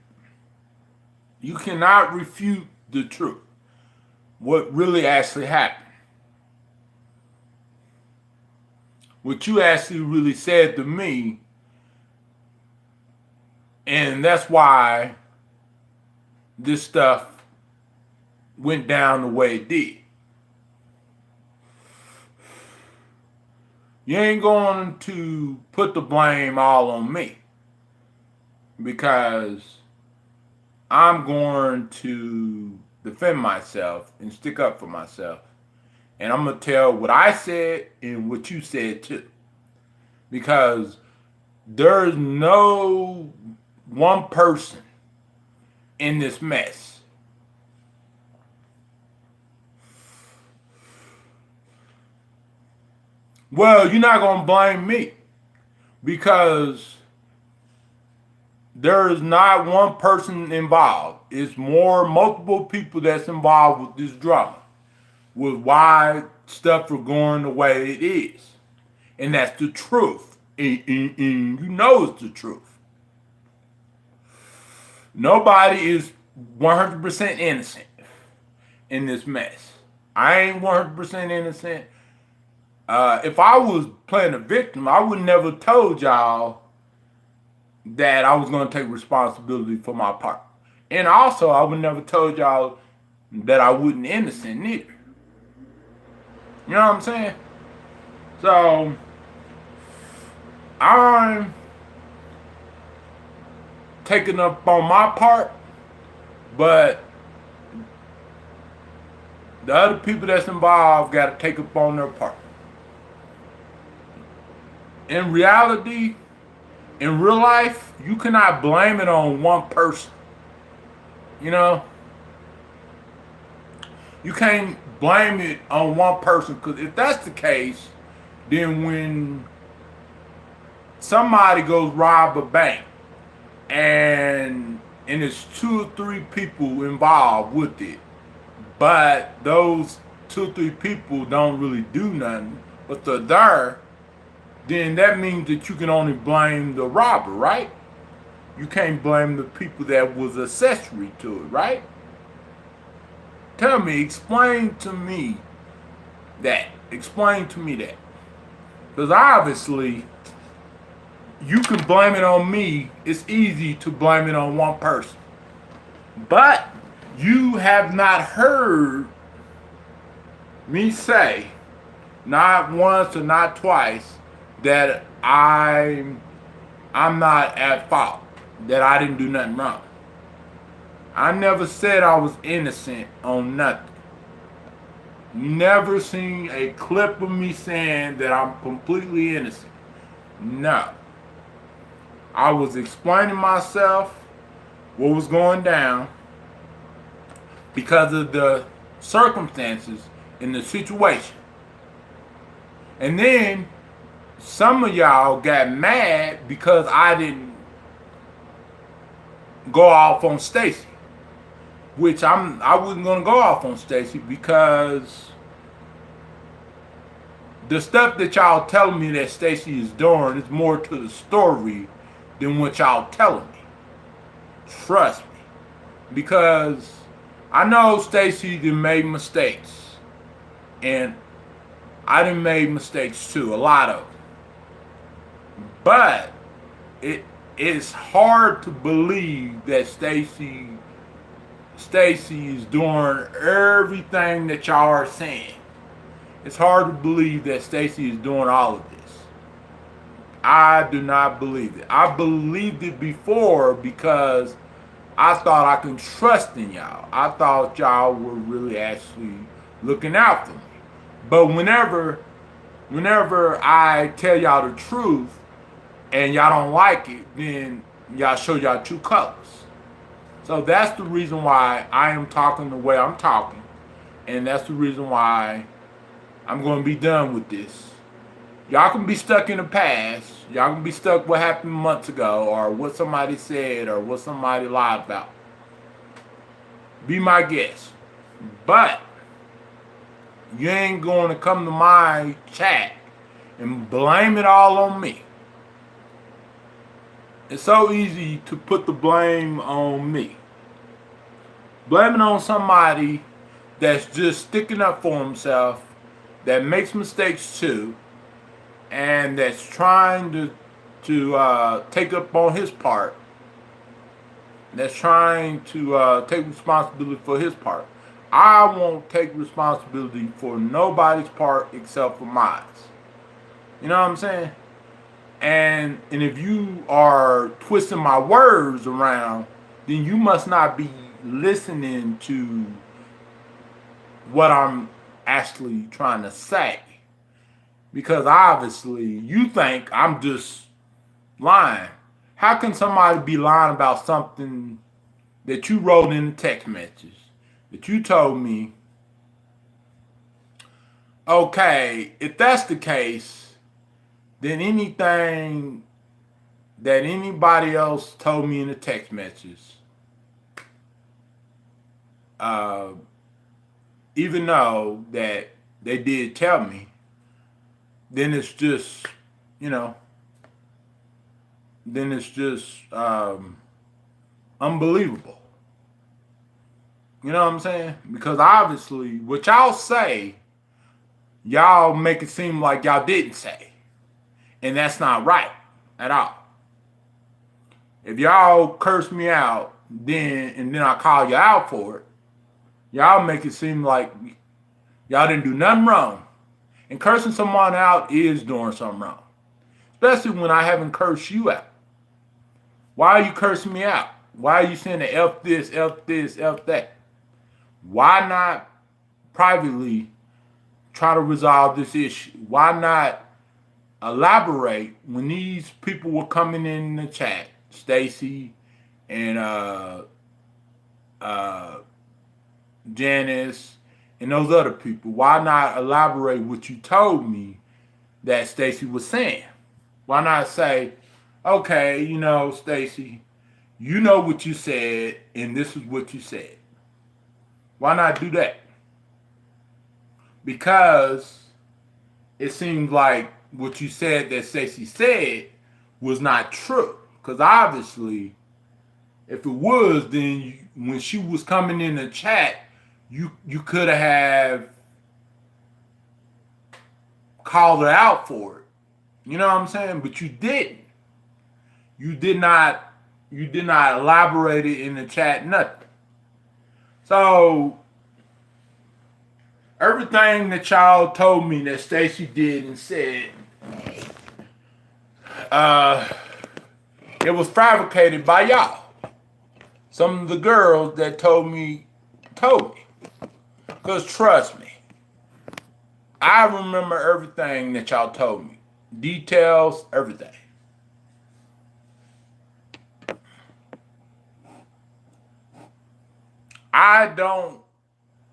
You cannot refute the truth. What really actually happened. What you actually really said to me, and that's why this stuff went down the way it did. You ain't going to put the blame all on me because I'm going to defend myself and stick up for myself. And I'm going to tell what I said and what you said too. Because there's no one person in this mess. Well, you're not going to blame me because there is not one person involved. It's multiple people that's involved with this drama, with why stuff are going the way it is. And that's the truth. And you know it's the truth. Nobody is 100% innocent in this mess. I ain't 100% innocent. If I was playing a victim, I would never told y'all that I was going to take responsibility for my part. And also, I would never told y'all that I wasn't innocent neither. You know what I'm saying? So, I'm taking up on my part, but the other people that's involved got to take up on their part. In reality, in real life, you cannot blame it on one person. You know? You can't blame it on one person because if that's the case, then when somebody goes rob a bank and it's 2 or 3 people involved with it, but those 2 or 3 people don't really do nothing, but they're there, then that means that you can only blame the robber, right? You can't blame the people that was accessory to it, right? Tell me, explain to me that. Explain to me that. Because obviously, you can blame it on me. It's easy to blame it on one person. But you have not heard me say, not once or not twice, that I'm not at fault, that I didn't do nothing wrong. I never said I was innocent on nothing. never seen a clip of me saying that I'm completely innocent. No. I was explaining myself, what was going down, because of the circumstances in the situation. And then some of y'all got mad because I didn't go off on Stacy, which I wasn't gonna go off on Stacy because the stuff that y'all telling me that Stacy is doing is more to the story than what y'all telling me. Trust me, because I know Stacy done made mistakes, and I done made mistakes too, a lot of them. But it it's hard to believe that Stacy is doing everything that y'all are saying. It's hard to believe that Stacy is doing all of this. I do not believe it. I believed it before because I thought I could trust in y'all. I thought y'all were really actually looking out for me. But whenever I tell y'all the truth and y'all don't like it, then y'all show y'all true colors. So that's the reason why I am talking the way I'm talking. And that's the reason why I'm going to be done with this. Y'all can be stuck in the past. Y'all can be stuck what happened months ago or what somebody said or what somebody lied about. Be my guest. But you ain't going to come to my chat and blame it all on me. It's so easy to put the blame on me. Blame it on somebody that's just sticking up for himself, that makes mistakes too, and that's trying to take up on his part, that's trying to take responsibility for his part. I won't take responsibility for nobody's part except for mine. You know what I'm saying? And if you are twisting my words around, then you must not be listening to what I'm actually trying to say. Because obviously you think I'm just lying. How can somebody be lying about something that you wrote in the text message? That you told me, okay, if that's the case, then anything that anybody else told me in the text messages, uh, even though that they did tell me, then it's just, you know, then it's just unbelievable. You know what I'm saying? Because obviously, what y'all say, y'all make it seem like y'all didn't say. And that's not right at all. If y'all curse me out, then I call you out for it, y'all make it seem like y'all didn't do nothing wrong. And cursing someone out is doing something wrong. Especially when I haven't cursed you out. Why are you cursing me out? Why are you saying the F this, F this, F that? Why not privately try to resolve this issue? Why not elaborate when these people were coming in the chat, Stacy and Janice and those other people? Why not elaborate what you told me that Stacy was saying? Why not say, okay, you know, Stacy, you know what you said, and this is what you said. Why not do that? Because it seems like what you said that Stacy said was not true. Because obviously, if it was, then when she was coming in the chat, you could have called her out for it. You know what I'm saying? But you didn't. You did not. You did not elaborate it in the chat. Nothing. So everything that y'all told me that Stacy did and said, it was fabricated by y'all. Some of the girls that told me. Because trust me, I remember everything that y'all told me. Details, everything. I don't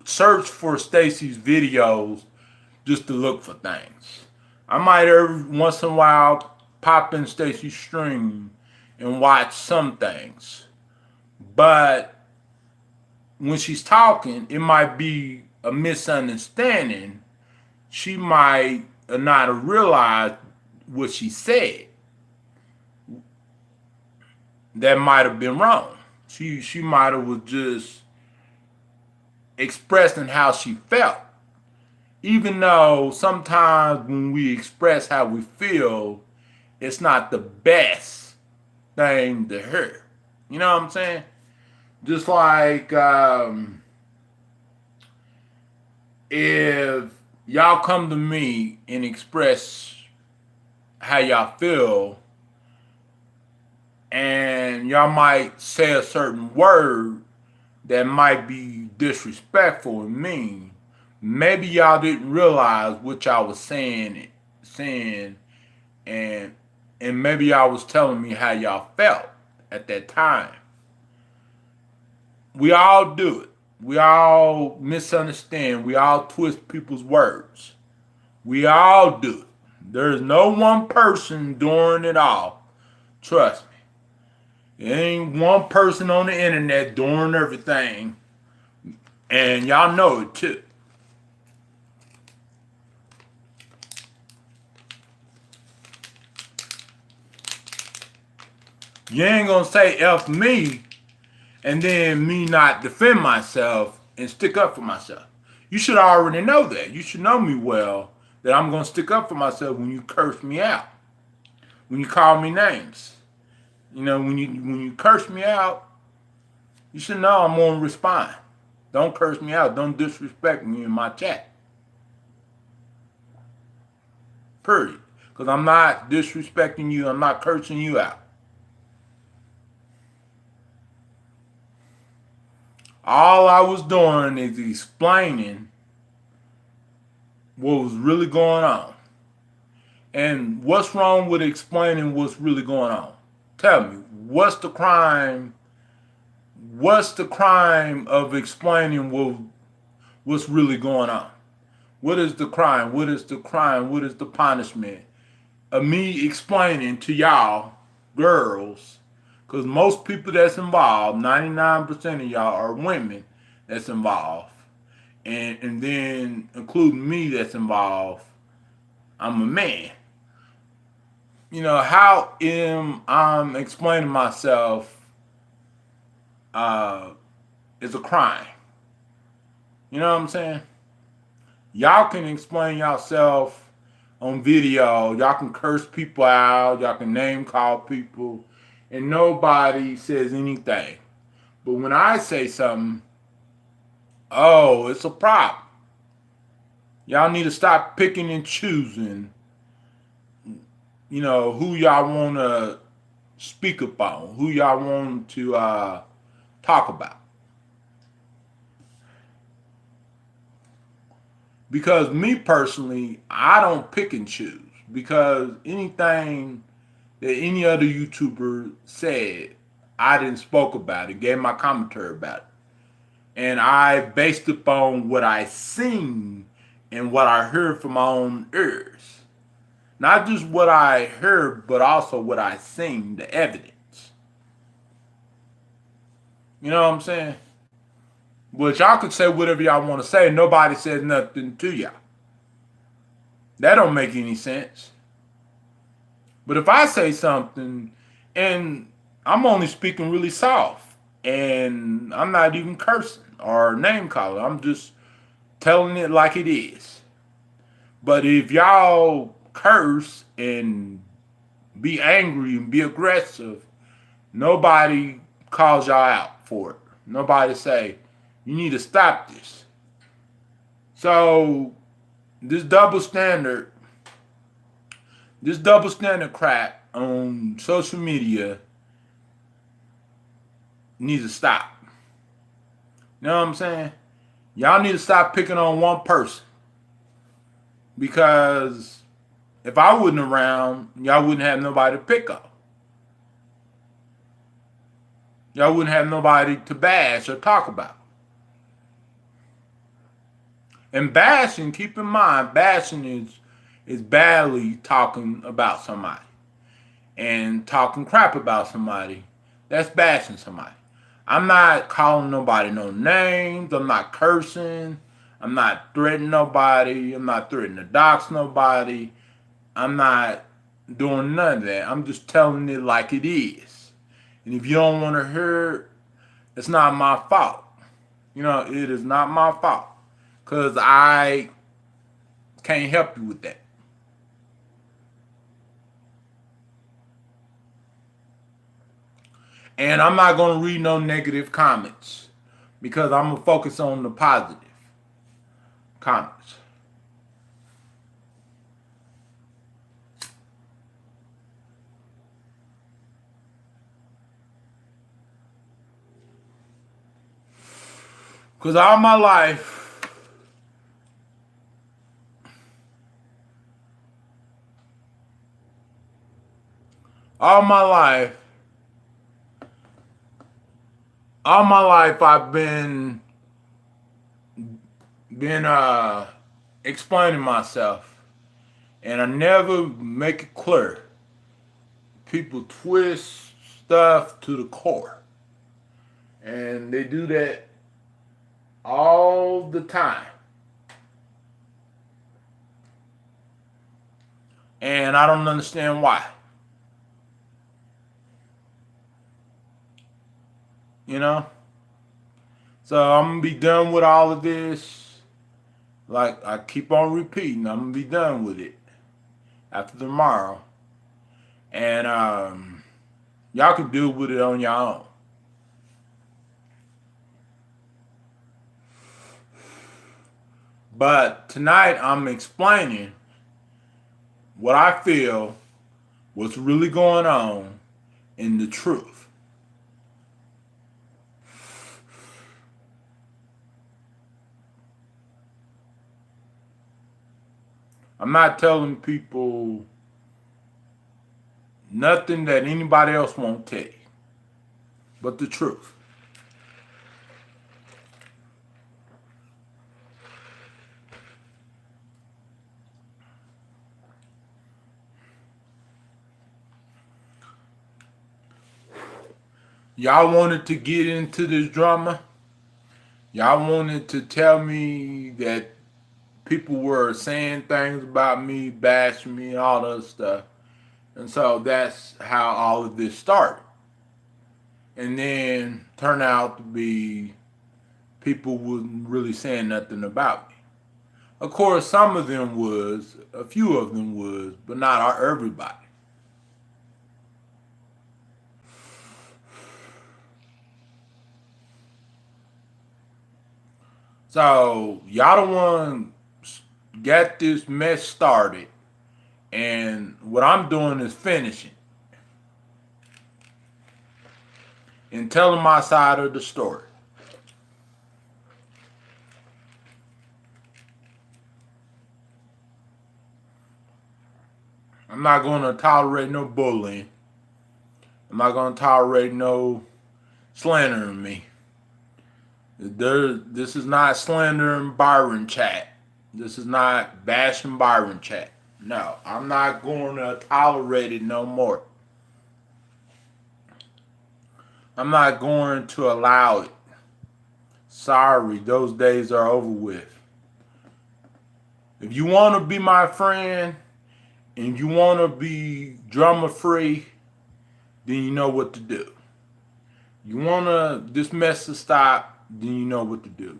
search for Stacy's videos just to look for things. I might every once in a while pop in Stacy's stream and watch some things. But when she's talking, it might be a misunderstanding. She might not have realized what she said. That might have been wrong. She might have was just expressing how she felt. Even though sometimes when we express how we feel, it's not the best thing to hear. You know what I'm saying? Just like if y'all come to me and express how y'all feel, and y'all might say a certain word that might be disrespectful and mean, maybe y'all didn't realize what y'all was saying, and maybe y'all was telling me how y'all felt at that time. We all do it. We all misunderstand. We all twist people's words. We all do it. There's no one person doing it all. Trust me. There ain't one person on the internet doing everything. And y'all know it too. You ain't gonna say F me and then me not defend myself and stick up for myself. You should already know that. You should know me well that I'm gonna stick up for myself when you curse me out, when you call me names. You know, when you curse me out, you should know I'm gonna respond. Don't curse me out. Don't disrespect me in my chat. Period. Because I'm not disrespecting you. I'm not cursing you out. All I was doing is explaining what was really going on. And what's wrong with explaining what's really going on? Tell me, what's the crime? What's the crime of explaining what's really going on? What is the crime? What is the crime? What is the punishment of me explaining to y'all, girls, because most people that's involved, 99% of y'all are women that's involved. And then including me that's involved, I'm a man. You know, how am I explaining myself is a crime. You know what I'm saying? Y'all can explain yourself on video. Y'all can curse people out. Y'all can name call people. And nobody says anything. But when I say something, oh, it's a problem. Y'all need to stop picking and choosing, you know, who y'all want to speak about, who y'all want to talk about. Because me personally, I don't pick and choose. Because anything that any other YouTuber said, I didn't spoke about it, gave my commentary about it. And I based upon what I seen and what I heard from my own ears. Not just what I heard, but also what I seen, the evidence. You know what I'm saying? But y'all could say whatever y'all want to say. Nobody says nothing to y'all. That don't make any sense. But if I say something and I'm only speaking really soft and I'm not even cursing or name calling, I'm just telling it like it is. But if y'all curse and be angry and be aggressive, nobody calls y'all out for it. Nobody say, you need to stop this. So this double standard crap on social media needs to stop. You know what I'm saying? Y'all need to stop picking on one person. Because if I wasn't around, y'all wouldn't have nobody to pick up. Y'all wouldn't have nobody to bash or talk about. And bashing, keep in mind, bashing is badly talking about somebody and talking crap about somebody. That's bashing somebody. I'm not calling nobody no names. I'm not cursing. I'm not threatening nobody. I'm not threatening to dox nobody. I'm not doing none of that. I'm just telling it like it is. And if you don't want to hear it, it's not my fault. It is not my fault. Because I can't help you with that. And I'm not going to read no negative comments because I'm going to focus on the positive comments. Because all my life, all my life, all my life I've been explaining myself, and I never make it clear. People twist stuff to the core, and they do that all the time. And I don't understand why. You know? So I'm going to be done with all of this. Like I keep on repeating, I'm going to be done with it after tomorrow. And y'all can deal with it on your own. But tonight I'm explaining what I feel, what's really going on, and the truth. I'm not telling people nothing that anybody else won't tell you, but the truth. Y'all wanted to get into this drama. Y'all wanted to tell me that people were saying things about me, bashing me, and all that stuff. And so that's how all of this started. And then turned out to be people wasn't really saying nothing about me. Of course, some of them was, a few of them was, but not everybody. So y'all the one got this mess started, and what I'm doing is finishing and telling my side of the story. I'm not going to tolerate no bullying. I'm not going to tolerate no slandering me. This is not slandering Byron chat. This is not bashing Byron chat. No, I'm not going to tolerate it no more. I'm not going to allow it. Sorry, those days are over with. If you want to be my friend and you want to be drama free, then you know what to do. You want this mess to stop, then you know what to do.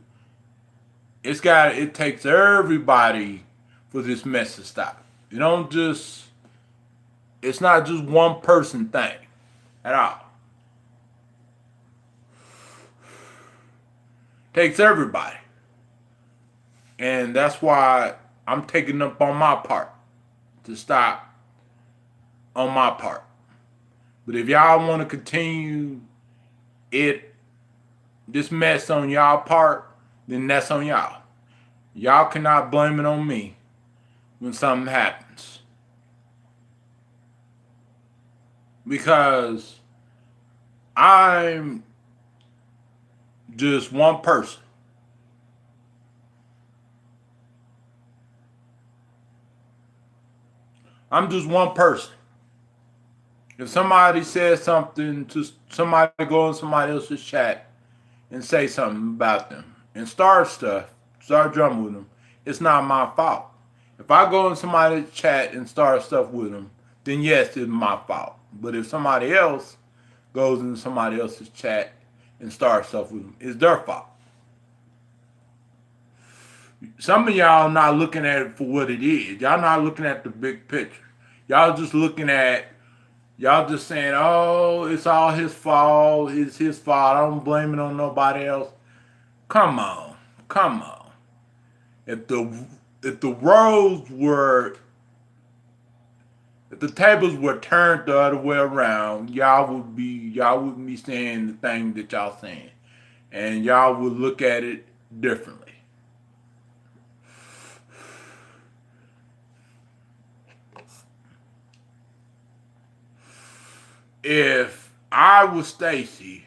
It takes everybody for this mess to stop. It's not just one person thing at all. It takes everybody. And that's why I'm taking up on my part to stop on my part. But if y'all want to continue this mess on y'all part, then that's on y'all. Y'all cannot blame it on me. when something happens. Because I'm just one person. I'm just one person. If somebody says something to somebody, go in somebody else's chat and say something about them and start drumming with them, it's not my fault. If I go in somebody's chat and start stuff with them, then yes, it's my fault. But if somebody else goes into somebody else's chat and starts stuff with them, it's their fault. Some of y'all not looking at it for what it is. Y'all not looking at the big picture. Y'all just looking at, y'all just saying, oh, it's all his fault. It's his fault. I don't blame it on nobody else. Come on. Come on. If the roles were, if the tables were turned the other way around, y'all wouldn't be saying the thing that y'all saying. And y'all would look at it differently. If I was Stacy,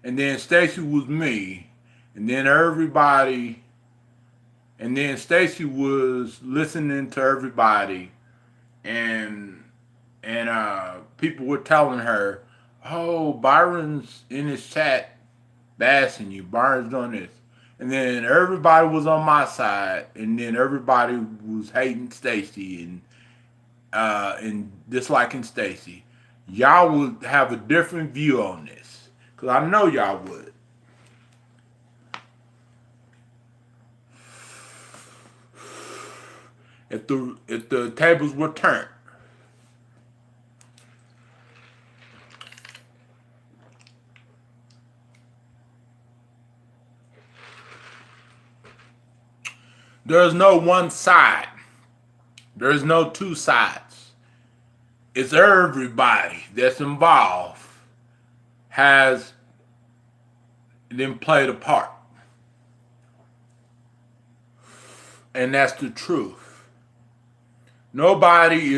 and then Stacy was me, and then everybody, and then Stacy was listening to everybody, and people were telling her, "Oh, Byron's in his chat bashing you. Byron's doing this," and then everybody was on my side, and then everybody was hating Stacy and disliking Stacy. Y'all would have a different view on this, cause I know y'all would. If the tables were turned. There's no one side. There's no two sides. It's everybody that's involved has then played a part. And that's the truth. Nobody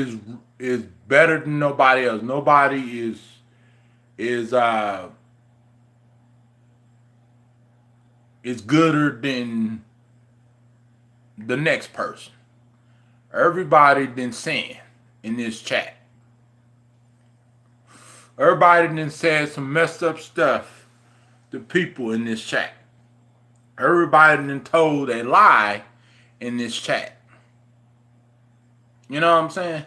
is better than nobody else. Nobody is is gooder than the next person. Everybody been saying in this chat. Everybody done said some messed up stuff to people in this chat. Everybody done told a lie in this chat. You know what I'm saying?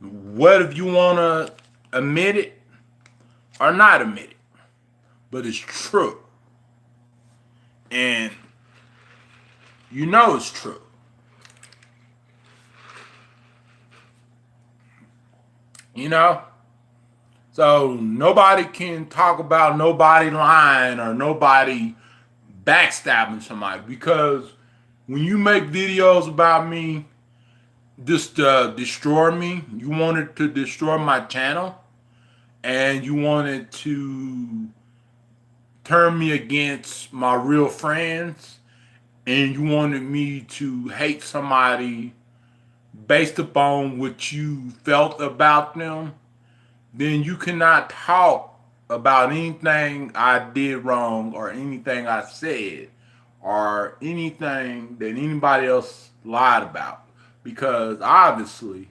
What if you want to admit it or not admit it? But it's true. And you know it's true. You know? So nobody can talk about nobody lying or nobody backstabbing somebody, because when you make videos about me just to destroy me, you wanted to destroy my channel and you wanted to turn me against my real friends and you wanted me to hate somebody based upon what you felt about them, then you cannot talk about anything I did wrong or anything I said or anything that anybody else lied about. Because obviously,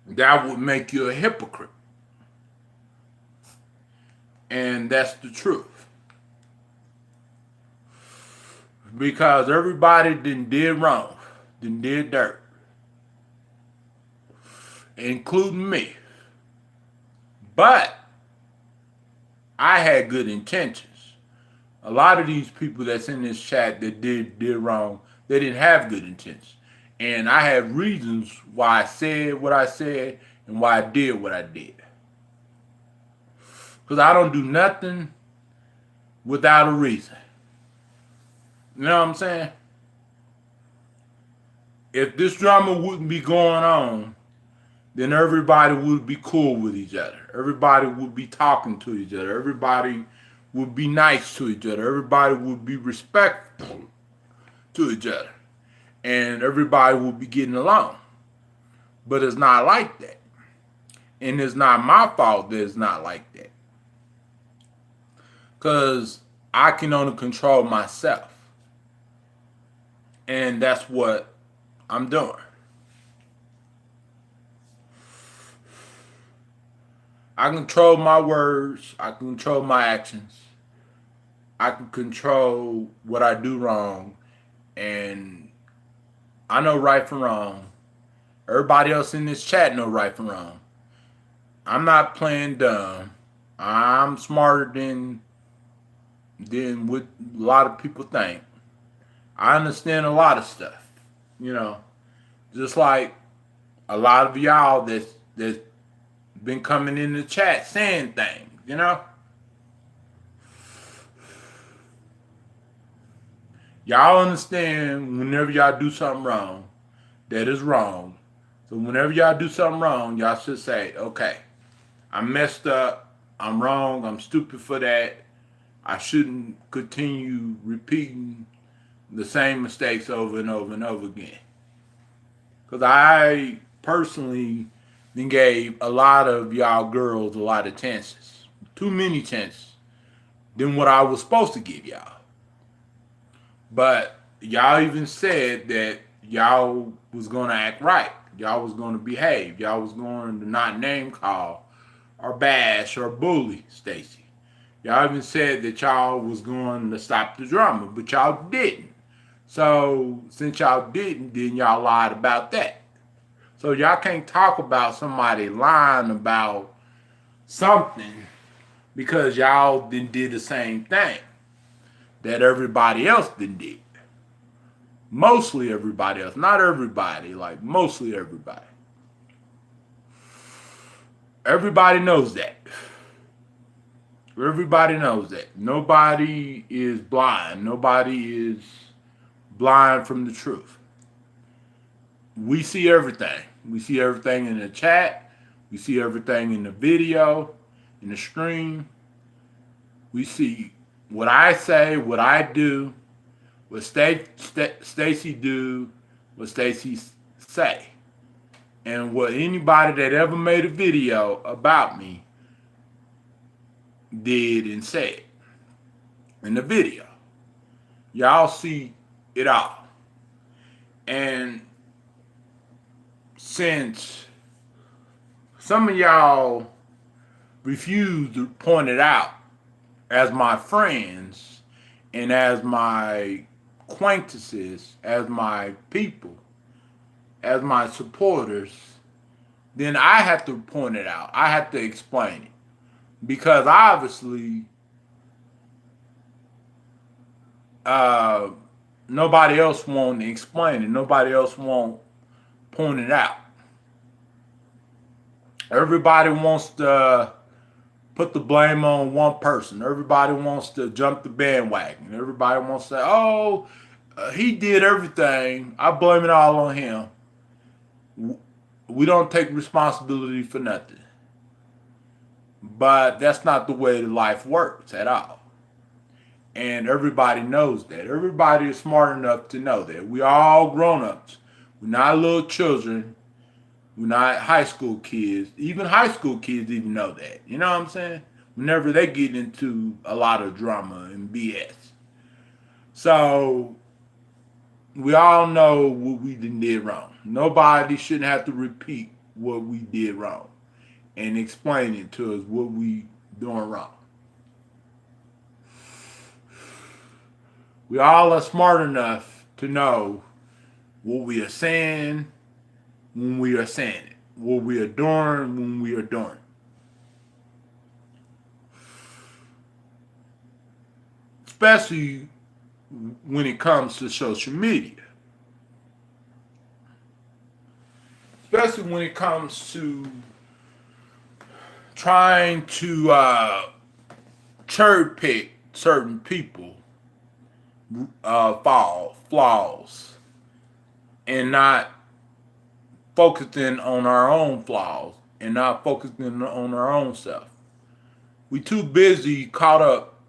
that would make you a hypocrite. And that's the truth. Because everybody did wrong, did dirt, including me. But I had good intentions. A lot of these people that's in this chat that did wrong, they didn't have good intentions. And I had reasons why I said what I said and why I did what I did. Because I don't do nothing without a reason. You know what I'm saying? If this drama wouldn't be going on, then everybody would be cool with each other. Everybody would be talking to each other. Everybody would be nice to each other. Everybody would be respectful to each other. and everybody will be getting along. But it's not like that. And it's not my fault that it's not like that. Because I can only control myself. And that's what I'm doing. I control my words. I can control my actions. I can control what I do wrong. And I know right from wrong. Everybody else in this chat know right from wrong. I'm not playing dumb. I'm smarter than what a lot of people think. I understand a lot of stuff. You know, just like a lot of y'all that's been coming in the chat saying things. You know, y'all understand whenever y'all do something wrong, that is wrong. So whenever y'all do something wrong, y'all should say, okay, I messed up. I'm wrong. I'm stupid for that. I shouldn't continue repeating the same mistakes over and over and over again. Because I personally then gave a lot of y'all girls a lot of chances. Too many chances than what I was supposed to give y'all. But y'all even said that y'all was going to act right. Y'all was going to behave. Y'all was going to not name call or bash or bully Stacy. Y'all even said that y'all was going to stop the drama, but y'all didn't. So since y'all didn't, then y'all lied about that. So y'all can't talk about somebody lying about something because y'all then did the same thing that everybody else then did. Mostly everybody else, not everybody, like mostly everybody. Everybody knows that. Everybody knows that. Nobody is blind. Nobody is blind from the truth. We see everything. We see everything in the chat. We see everything in the video, in the stream. We see what I say, what I do, what Stacy do, what Stacy say. And what anybody that ever made a video about me did and said in the video. Y'all see it all. And since some of y'all refuse to point it out as my friends and as my acquaintances, as my people, as my supporters, then I have to point it out. I have to explain it. Because obviously, nobody else won't explain it. Nobody else won't point it out. Everybody wants to put the blame on one person. Everybody wants to jump the bandwagon. Everybody wants to say, oh, he did everything. I blame it all on him. We don't take responsibility for nothing. But that's not the way life works at all. And everybody knows that. Everybody is smart enough to know that. We all grown-ups. We're not little children. We're not high school kids. Even high school kids even know that. You know what I'm saying? Whenever they get into a lot of drama and BS. So we all know what we did wrong. Nobody shouldn't have to repeat what we did wrong and explain it to us what we doing wrong. We all are smart enough to know what we are saying when we are saying it, what we are doing when we are doing it. Especially when it comes to social media. Especially when it comes to trying to cherry pick certain people flaws and not focusing on our own flaws and not focusing on our own self. We too busy caught up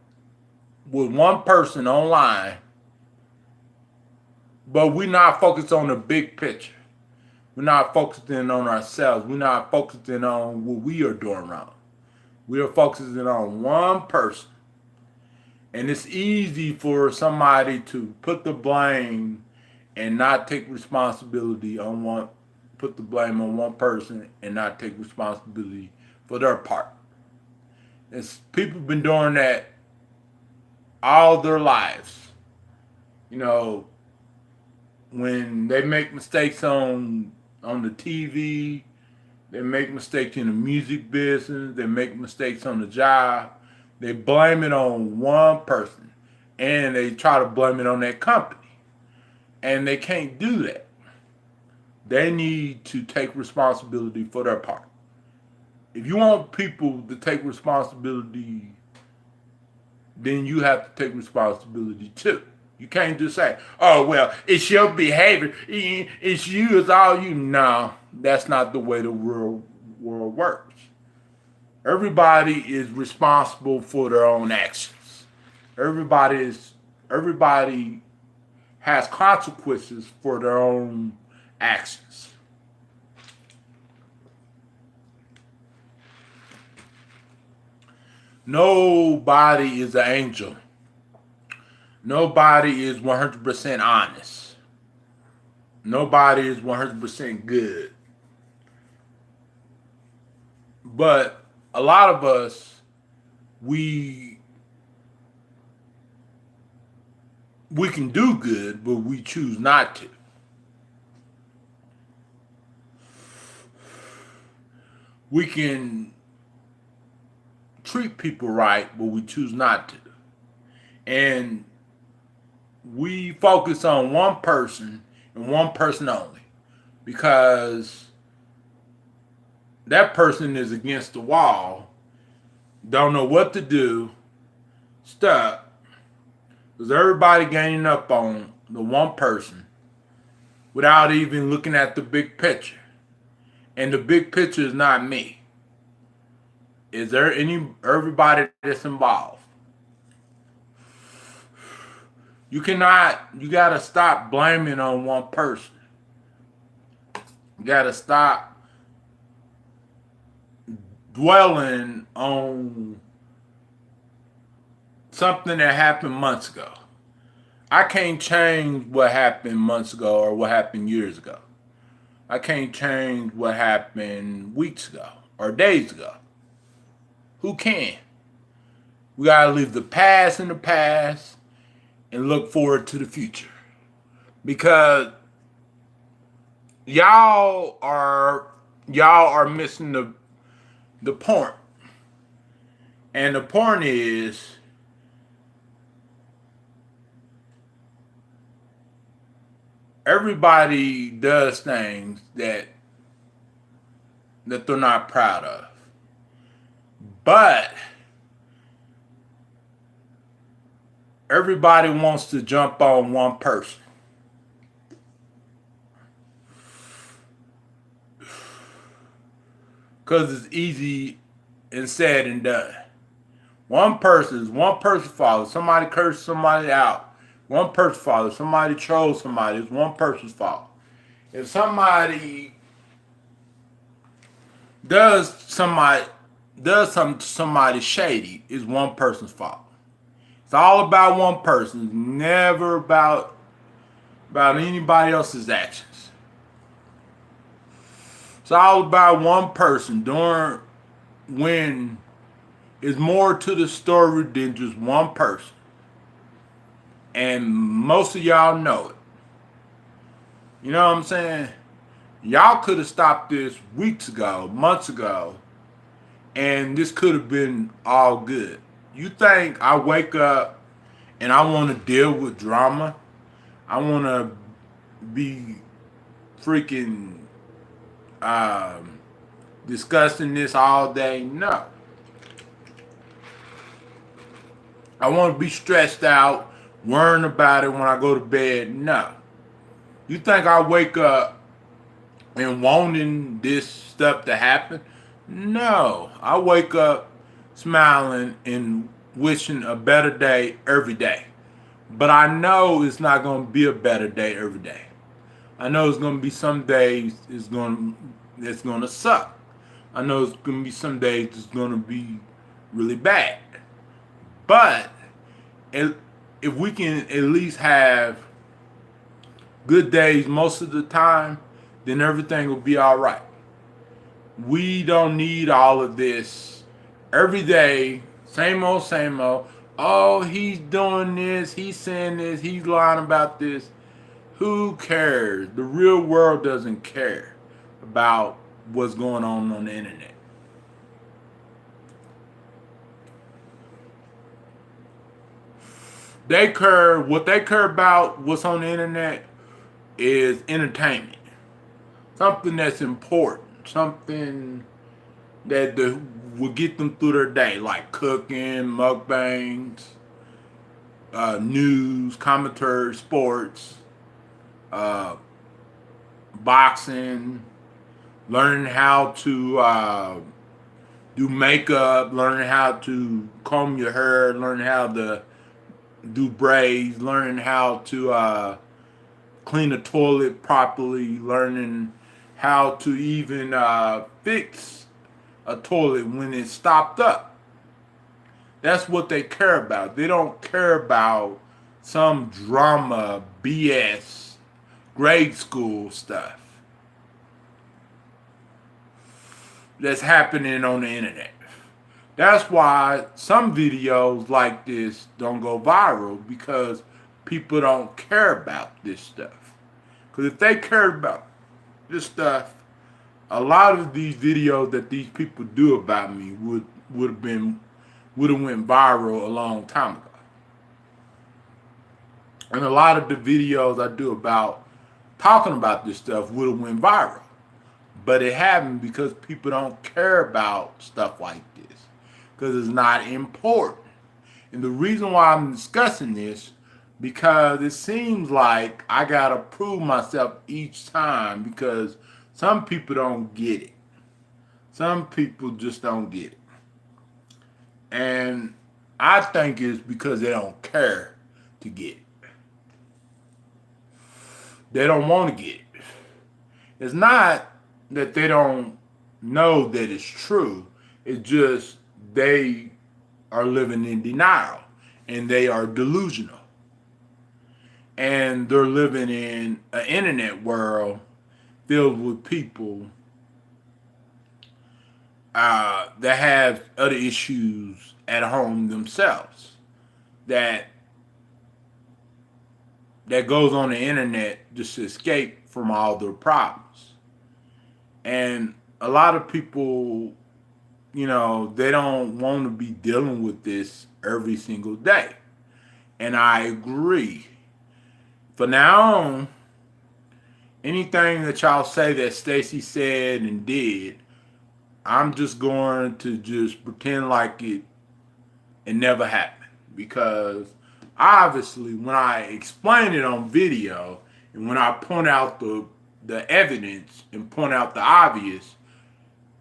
with one person online But we're not focused on the big picture. We're not focusing on ourselves. We're not focusing on what we are doing wrong. We are focusing on one person. And it's easy for somebody to put the blame and not take responsibility on one, put the blame on one person and not take responsibility for their part. It's people been doing that all their lives. You know, when they make mistakes on the TV, they make mistakes in the music business, they make mistakes on the job, they blame it on one person and they try to blame it on that company. And they can't do that. They need to take responsibility for their part. If you want people to take responsibility, then you have to take responsibility too. You can't just say, "Oh well, it's your behavior. It's you. It's all you." No, that's not the way the world works. Everybody is responsible for their own actions. Everybody has consequences for their own actions. Nobody is an angel. Nobody is 100% honest. Nobody is 100% good. But a lot of us, we we can do good, but we choose not to. We can treat people right, but we choose not to. And we focus on one person and one person only because that person is against the wall, don't know what to do, stuck, because everybody gaining up on the one person without even looking at the big picture. And the big picture is not me. Is there everybody that's involved? You gotta stop blaming on one person. You gotta stop dwelling on something that happened months ago. I can't change what happened months ago or what happened years ago. I can't change what happened weeks ago or days ago. Who can? We gotta leave the past in the past and look forward to the future. Because y'all are missing the point. And the point is everybody does things that they're not proud of. But everybody wants to jump on one person. Because it's easy and said and done. One person's fault. Somebody cursed somebody out. One person's fault. If somebody trolls somebody, it's one person's fault. If somebody does something to somebody shady, it's one person's fault. It's all about one person. It's never about anybody else's actions. It's all about one person during when it's more to the story than just one person. And most of y'all know it. You know what I'm saying? Y'all could have stopped this weeks ago, months ago, and this could have been all good. You think I wake up and I want to deal with drama? I want to be freaking discussing this all day? No. I want to be stressed out, worrying about it when I go to bed? No. You think I wake up and wanting this stuff to happen? No. I wake up smiling and wishing a better day every day. But I know it's not going to be a better day every day. I know it's going to be some days it's going to suck. I know it's going to be some days it's going to be really bad. But if we can at least have good days most of the time, then everything will be all right. We don't need all of this every day, same old, same old. Oh, he's doing this, he's saying this, he's lying about this. Who cares? The real world doesn't care about what's going on the internet. What they care about what's on the internet is entertainment. Something that's important. Something that will get them through their day, like cooking, mukbangs, news, commentary, sports, uh, boxing, learning how to do makeup, learning how to comb your hair, learning how to do braids, learning how to clean a toilet properly, learning how to even fix a toilet when it's stopped up. That's what they care about. They don't care about some drama, BS, grade school stuff that's happening on the internet. That's why some videos like this don't go viral, because people don't care about this stuff. Because if they cared about this stuff, a lot of these videos that these people do about me would have went viral a long time ago. And a lot of the videos I do about talking about this stuff would have went viral. But it happened because people don't care about stuff like this, because it's not important. And the reason why I'm discussing this, because it seems like I gotta prove myself each time, because some people don't get it. Some people just don't get it. And I think it's because they don't care to get it. They don't want to get it. It's not that they don't know that it's true. It's just they are living in denial and they are delusional. And they're living in an internet world filled with people that have other issues at home themselves, that goes on the internet just to escape from all their problems. And a lot of people, they don't want to be dealing with this every single day. And I agree. For now on, anything that y'all say that Stacy said and did, I'm just going to just pretend like it never happened. Because obviously when I explain it on video and when I point out the evidence and point out the obvious,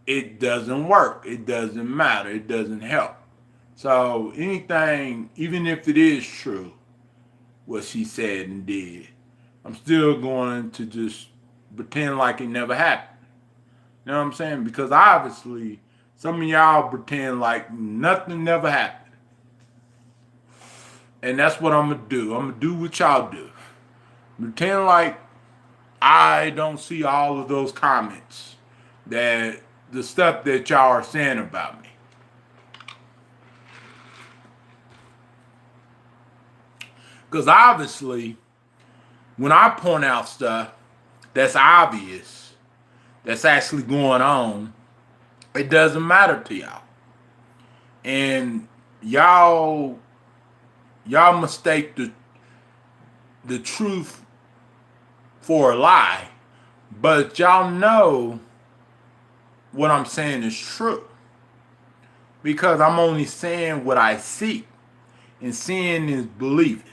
it doesn't work. It doesn't matter. It doesn't help. So anything, even if it is true, what she said and did, I'm still going to just pretend like it never happened. You know what I'm saying? Because obviously, some of y'all pretend like nothing never happened. And that's what I'm going to do. I'm going to do what y'all do. Pretend like I don't see all of those comments, that the stuff that y'all are saying about me. Because obviously, when I point out stuff that's obvious, that's actually going on, it doesn't matter to y'all. And y'all mistake the truth for a lie, but y'all know what I'm saying is true. Because I'm only saying what I see. And seeing is believing.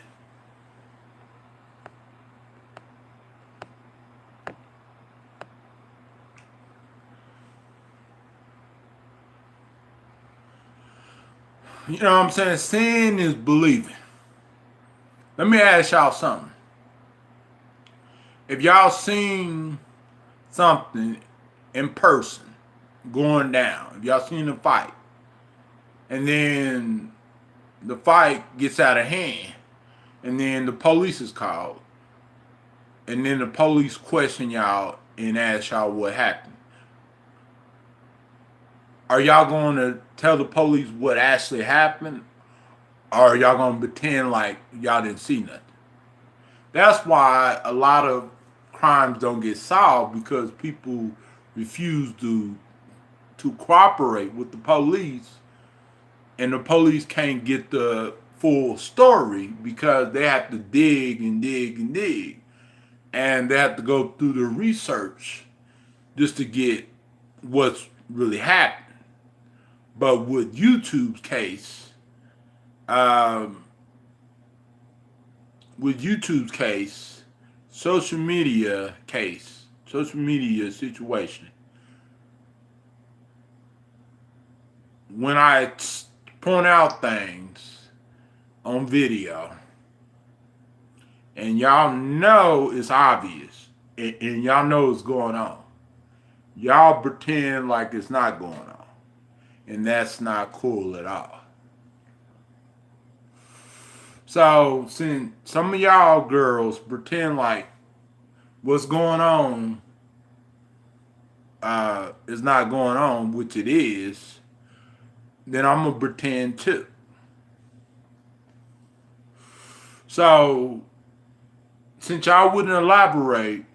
You know what I'm saying? Seeing is believing. Let me ask y'all something. If y'all seen something in person going down, if y'all seen a fight, and then the fight gets out of hand, and then the police is called, and then the police question y'all and ask y'all what happened, are y'all going to tell the police what actually happened, or are y'all going to pretend like y'all didn't see nothing? That's why a lot of crimes don't get solved, because people refuse to cooperate with the police, and the police can't get the full story because they have to dig and dig and dig, and they have to go through the research just to get what's really happened. But with YouTube's case, um, with YouTube's case, social media situation, when I point out things on video, and y'all know it's obvious, and y'all know it's going on, y'all pretend like it's not going on. And that's not cool at all. So, since some of y'all girls pretend like what's going on is not going on, which it is, then I'm going to pretend too. So, since y'all wouldn't elaborate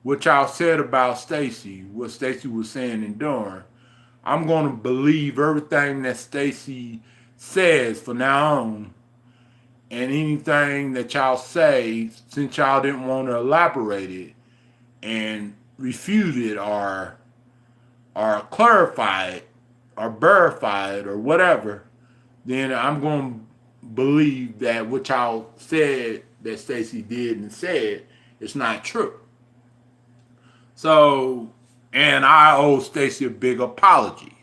what y'all said about Stacy, what Stacy was saying and doing, I'm going to believe everything that Stacy says from now on, and anything that y'all say, since y'all didn't want to elaborate it and refute it or clarify it or verify it or whatever, then I'm going to believe that what y'all said that Stacy did and said is not true. So, and I owe Stacy a big apology.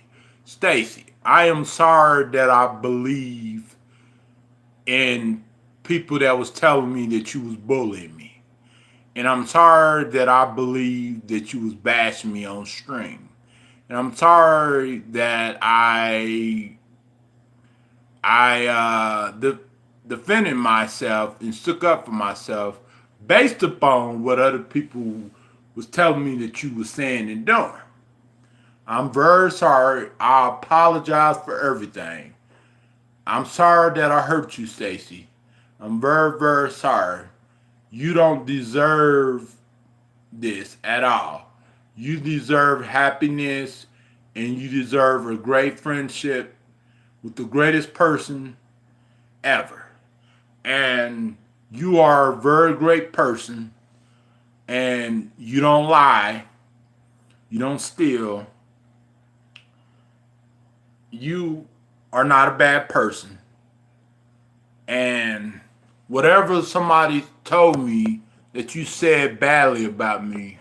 Stacy, I am sorry that I believe in people that was telling me that you was bullying me. And I'm sorry that I believe that you was bashing me on stream. And I'm sorry that I defended myself and stuck up for myself based upon what other people was telling me that you was saying and doing. I'm very sorry. I apologize for everything. I'm sorry that I hurt you, Stacy. I'm very, very sorry. You don't deserve this at all. You deserve happiness, and you deserve a great friendship with the greatest person ever. And you are a very great person, and you don't lie, you don't steal, you are not a bad person. And whatever somebody told me that you said badly about me,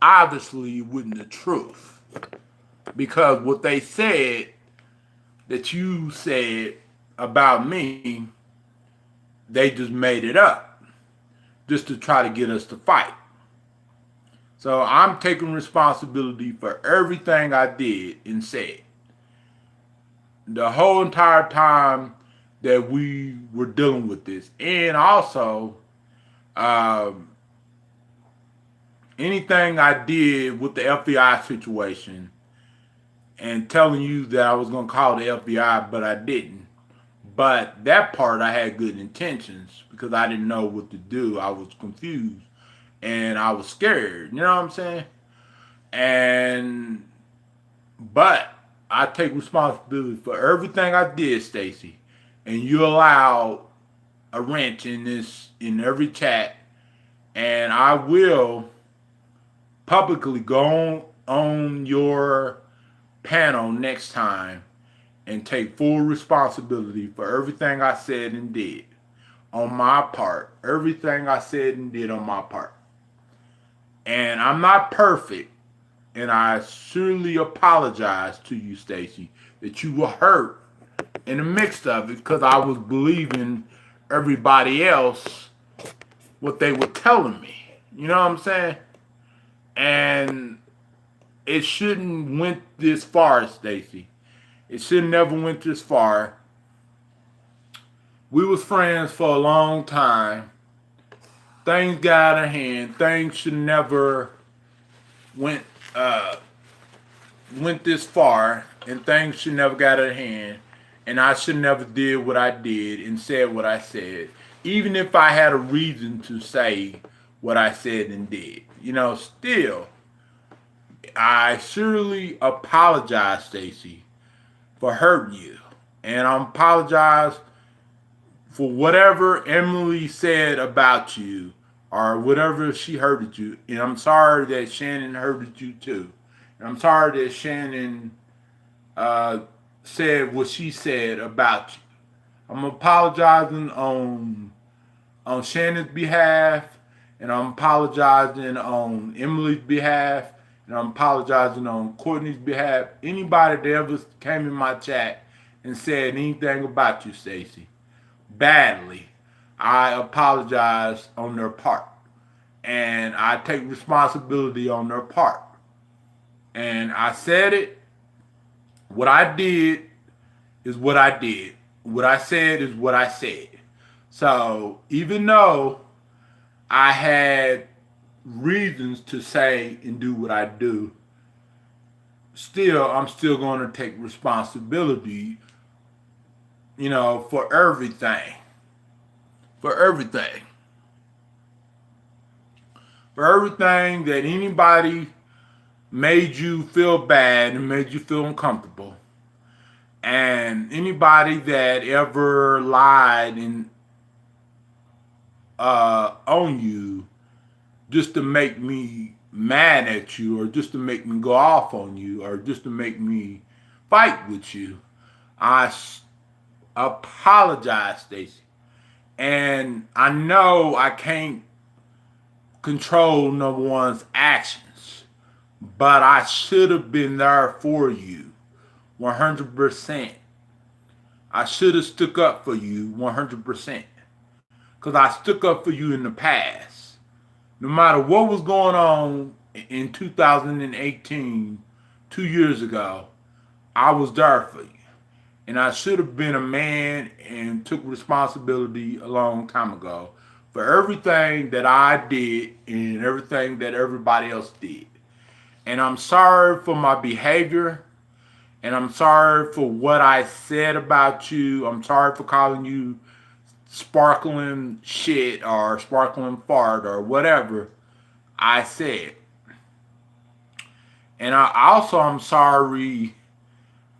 obviously it wasn't the truth. Because what they said that you said about me, they just made it up just to try to get us to fight. So I'm taking responsibility for everything I did and said. The whole entire time that we were dealing with this. And also, um, anything I did with the FBI situation and telling you that I was going to call the FBI, but I didn't. But that part I had good intentions because I didn't know what to do. I was confused and I was scared. You know what I'm saying? And but I take responsibility for everything I did, Stacy. And you allowed a wrench in every chat, and I will publicly go on your panel next time and take full responsibility for everything I said and did on my part. Everything I said and did on my part. And I'm not perfect, and I surely apologize to you, Stacy, that you were hurt in the mix of it because I was believing everybody else what they were telling me. You know what I'm saying? And it shouldn't went this far, Stacy. It should never went this far. We was friends for a long time. Things got out of hand. Things should never went uh, went this far, and things should never got out of hand. And I should never did what I did and said what I said, even if I had a reason to say what I said and did. Still, I surely apologize, Stacy, for hurting you, and I apologize for whatever Emily said about you or whatever she hurted you. And I'm sorry that Shannon hurted you too. And I'm sorry that Shannon uh, said what she said about you. I'm apologizing on Shannon's behalf, and I'm apologizing on Emily's behalf, and I'm apologizing on Courtney's behalf. Anybody that ever came in my chat and said anything about you, Stacy, badly, I apologize on their part. And I take responsibility on their part. And I said it. What I did is what I did. What I said is what I said. So even though I had reasons to say and do what I do, still, I'm still going to take responsibility, for everything. For everything. For everything that anybody made you feel bad and made you feel uncomfortable. And anybody that ever lied and on you just to make me mad at you, or just to make me go off on you, or just to make me fight with you, I apologize, Stacey. And I know I can't control no one's actions, but I should have been there for you 100%. I should have stuck up for you 100%. Because I stuck up for you in the past. No matter what was going on in 2018, 2 years ago, I was there for you. And I should have been a man and took responsibility a long time ago for everything that I did and everything that everybody else did. And I'm sorry for my behavior. And I'm sorry for what I said about you. I'm sorry for calling you sparkling shit or sparkling fart or whatever I said. And I'm sorry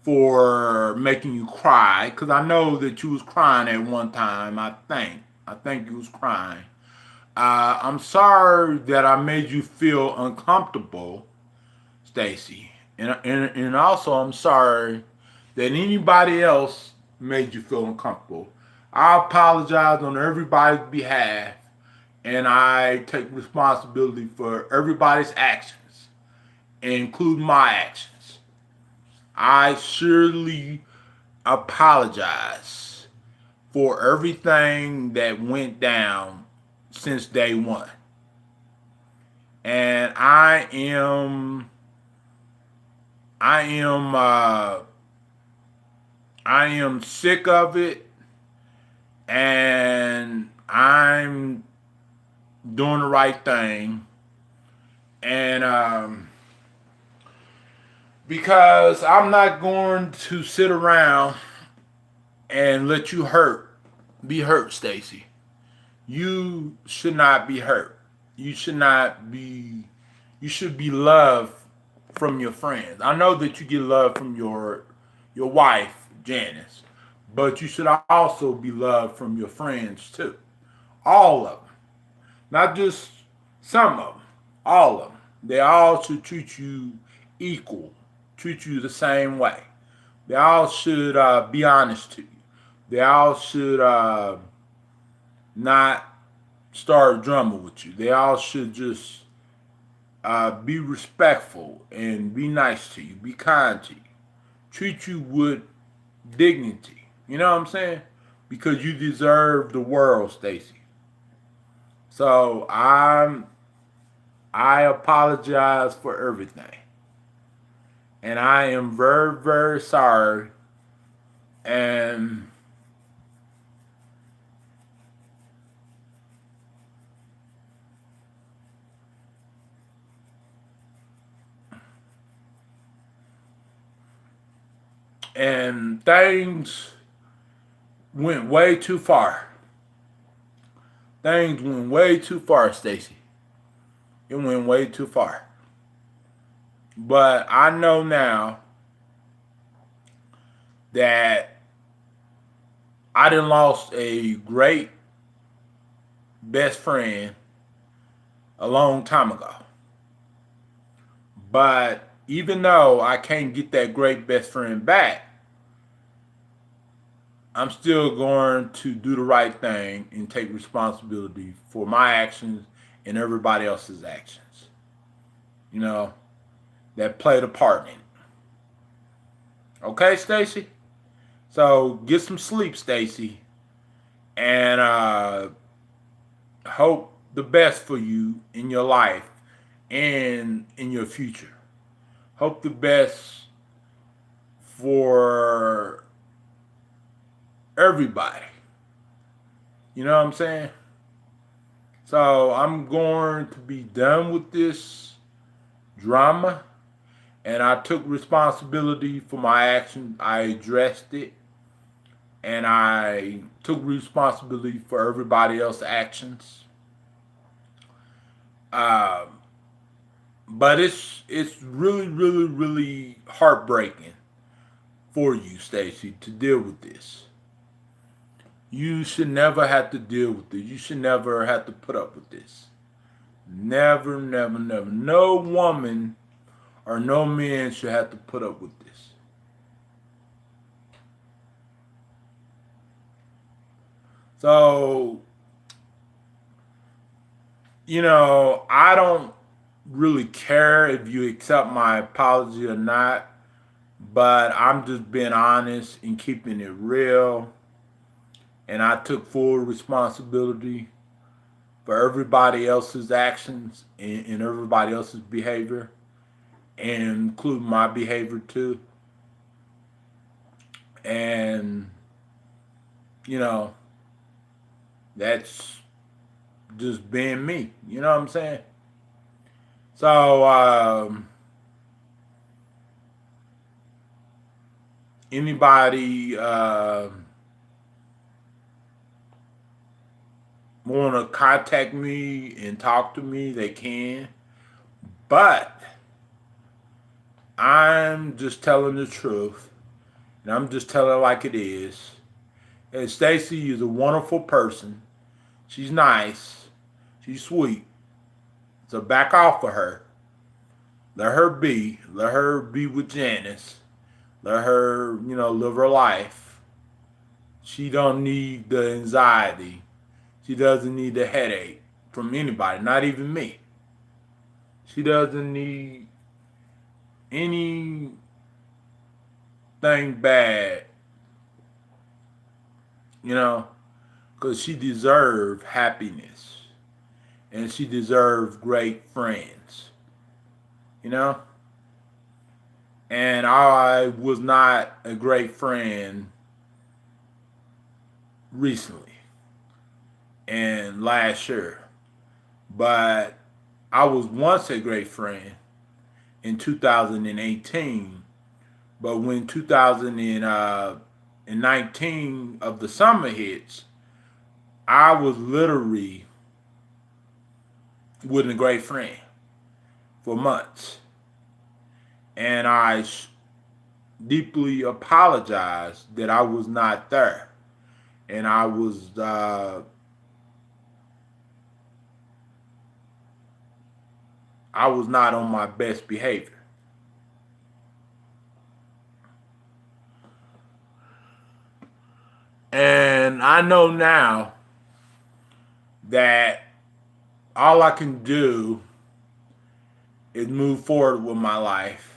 for making you cry, because I know that you was crying at one time. I think you was crying. I'm sorry that I made you feel uncomfortable, Stacy. And also I'm sorry that anybody else made you feel uncomfortable. I apologize on everybody's behalf, and I take responsibility for everybody's actions, including my actions. I surely apologize for everything that went down since day one. And I am sick of it, and I'm doing the right thing. And because I'm not going to sit around and let you be hurt, Stacy. You should not be hurt. You should be loved from your friends. I know that you get love from your wife, Janice, but you should also be loved from your friends too. All of them. Not just some of them. All of them. They all should treat you equal, treat you the same way. They all should be honest to you. They all should not start drama with you. They all should just be respectful and be nice to you, be kind to you, treat you with dignity. You know what I'm saying? because you deserve the world, Stacy. So I apologize for everything. And I am very, very sorry. And things went way too far. Things went way too far, Stacy. It went way too far. But I know now that I done lost a great best friend a long time ago. But even though I can't get that great best friend back, I'm still going to do the right thing and take responsibility for my actions and everybody else's actions, you know, that played a part in it. Okay, Stacy? So get some sleep, Stacy, and hope the best for you in your life and in your future. Hope the best for everybody. You know what I'm saying? So I'm going to be done with this drama, and I took responsibility for my actions. I addressed it, and I took responsibility for everybody else's actions. Um, but it's really, really, really heartbreaking for you, Stacy, to deal with this. You should never have to deal with this. You should never have to put up with this. Never, never, never. No woman or no man should have to put up with this. So, I don't really care if you accept my apology or not, but I'm just being honest and keeping it real. And I took full responsibility for everybody else's actions and everybody else's behavior, and including my behavior too. And, you know, that's just being me. You know what I'm saying? So, anybody want to contact me and talk to me, they can. But I'm just telling the truth, and I'm just telling it like it is. And Stacy is a wonderful person. She's nice. She's sweet. So back off of her. Let her be. Let her be with Janice. Let her, live her life. She don't need the anxiety. She doesn't need the headache from anybody, not even me. She doesn't need anything bad, because she deserves happiness and she deserves great friends, you know? And I was not a great friend recently and last year, but I was once a great friend in 2018. But when 2019 of the summer hits, I was literally with a great friend for months. And I deeply apologized that I was not there. And I was not on my best behavior. And I know now that all I can do is move forward with my life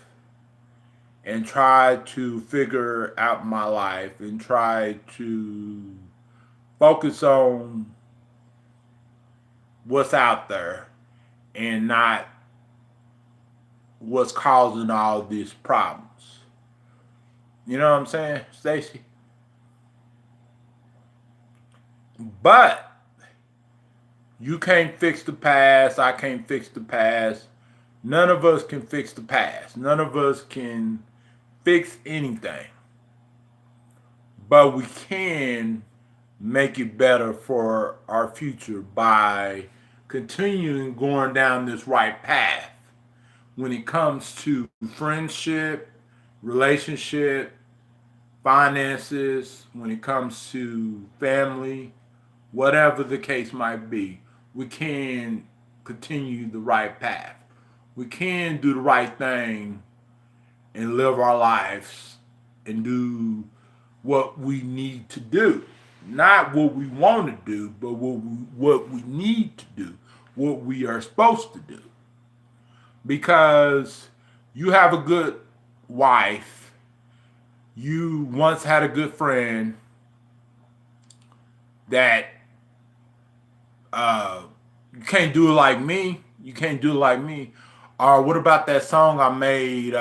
and try to figure out my life and try to focus on what's out there and not what's causing all these problems. You know what I'm saying, Stacy? But you can't fix the past. I can't fix the past. None of us can fix the past. None of us can fix anything. But we can make it better for our future by continuing going down this right path when it comes to friendship, relationship, finances, when it comes to family, whatever the case might be, we can continue the right path. We can do the right thing and live our lives and do what we need to do. Not what we want to do, but what we need to do, what we are supposed to do. Because you have a good wife, you once had a good friend that you can't do it like me. You can't do it like me. Or what about that song I made,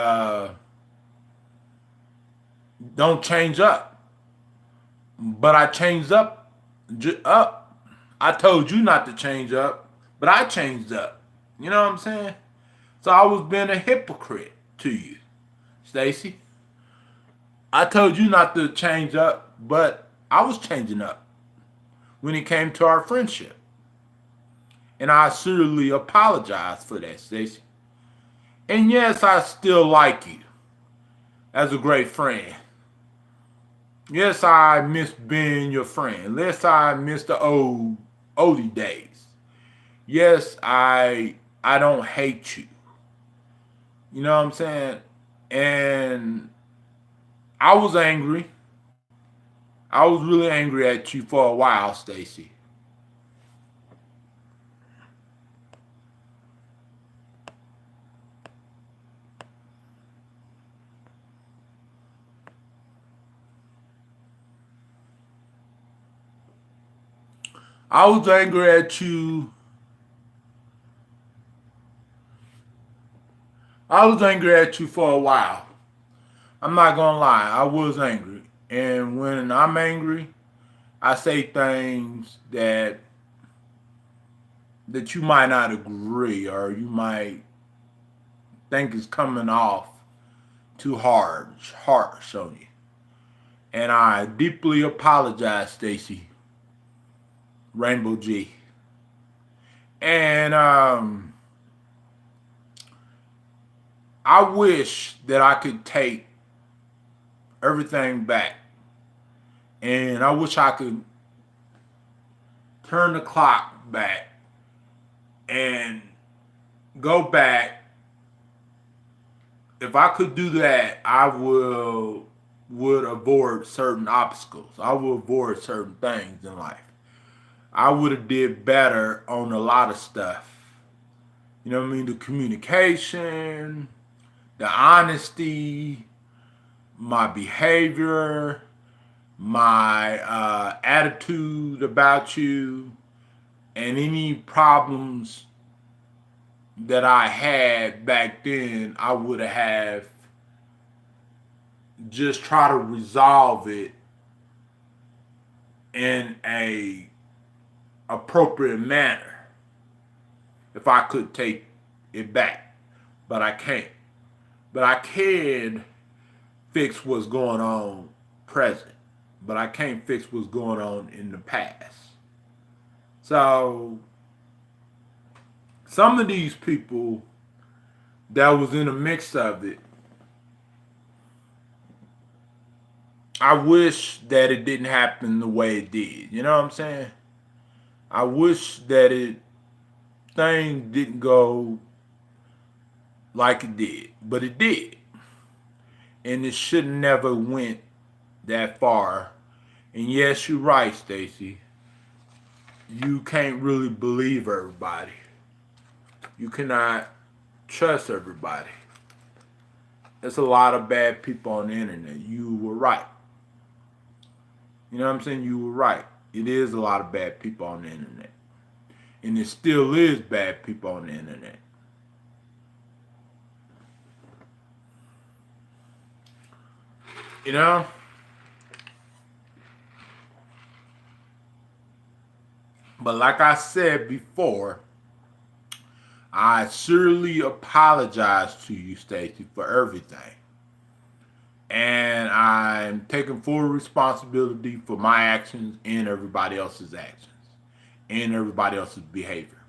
Don't Change Up? But I changed up. I told you not to change up, but I changed up. You know what I'm saying? So I was being a hypocrite to you, Stacy. I told you not to change up, but I was changing up when it came to our friendship. And I sincerely apologize for that, Stacy. And yes, I still like you as a great friend. Yes, I miss being your friend. Yes, I miss the oldie days. Yes, I don't hate you. You know what I'm saying? And I was angry. I was really angry at you for a while, Stacy. I was angry at you. I was angry at you for a while. I'm not gonna lie. I was angry. And when I'm angry, I say things that you might not agree or you might think is coming off too harsh on you. And I deeply apologize, Stacy, Rainbow G. And I wish that I could take everything back. And I wish I could turn the clock back and go back. If I could do that, I would avoid certain obstacles. I would avoid certain things in life. I would have did better on a lot of stuff. You know what I mean? The communication, the honesty, my behavior, my attitude about you, and any problems that I had back then, I would have just try to resolve it in a appropriate manner if I could take it back. But I can't. But I can fix what's going on present. But I can't fix what's going on in the past. So some of these people that was in the mix of it, I wish that it didn't happen the way it did. You know what I'm saying? I wish that thing didn't go like it did, but it did, and it should never went that far. And yes, you're right, Stacy. You can't really believe everybody. You cannot trust everybody. There's a lot of bad people on the internet. You were right. You know what I'm saying? You were right. it is a lot of bad people on the internet. And it still is bad people on the internet. You know? But like I said before, I surely apologize to you, Stacy, for everything. And I'm taking full responsibility for my actions and everybody else's actions and everybody else's behavior.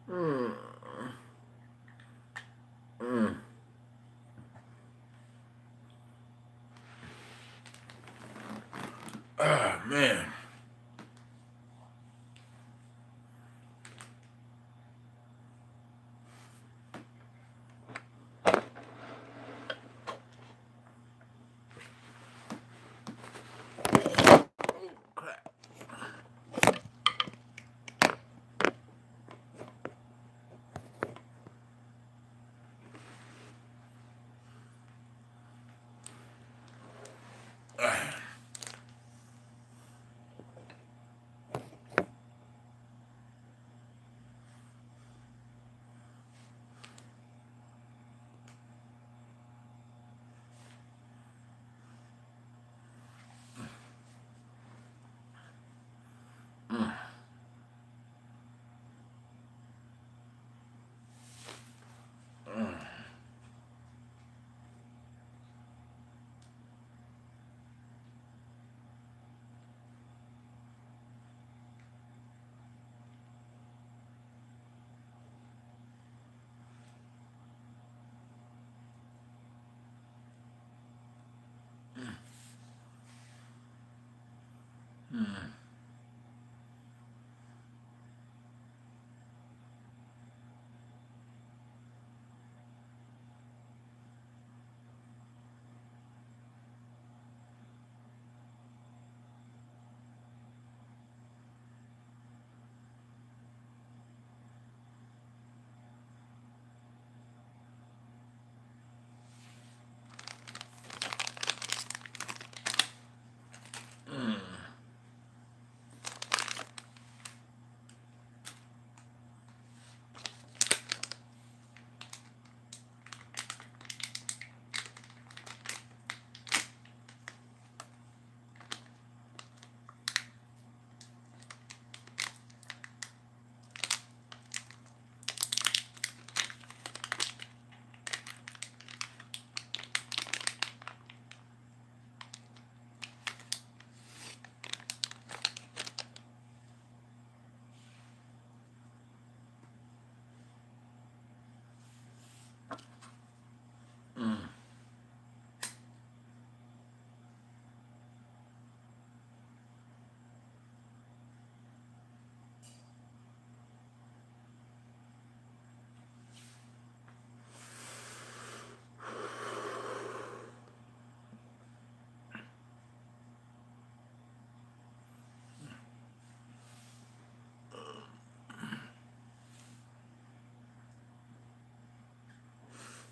Mm. Mm. Oh, man.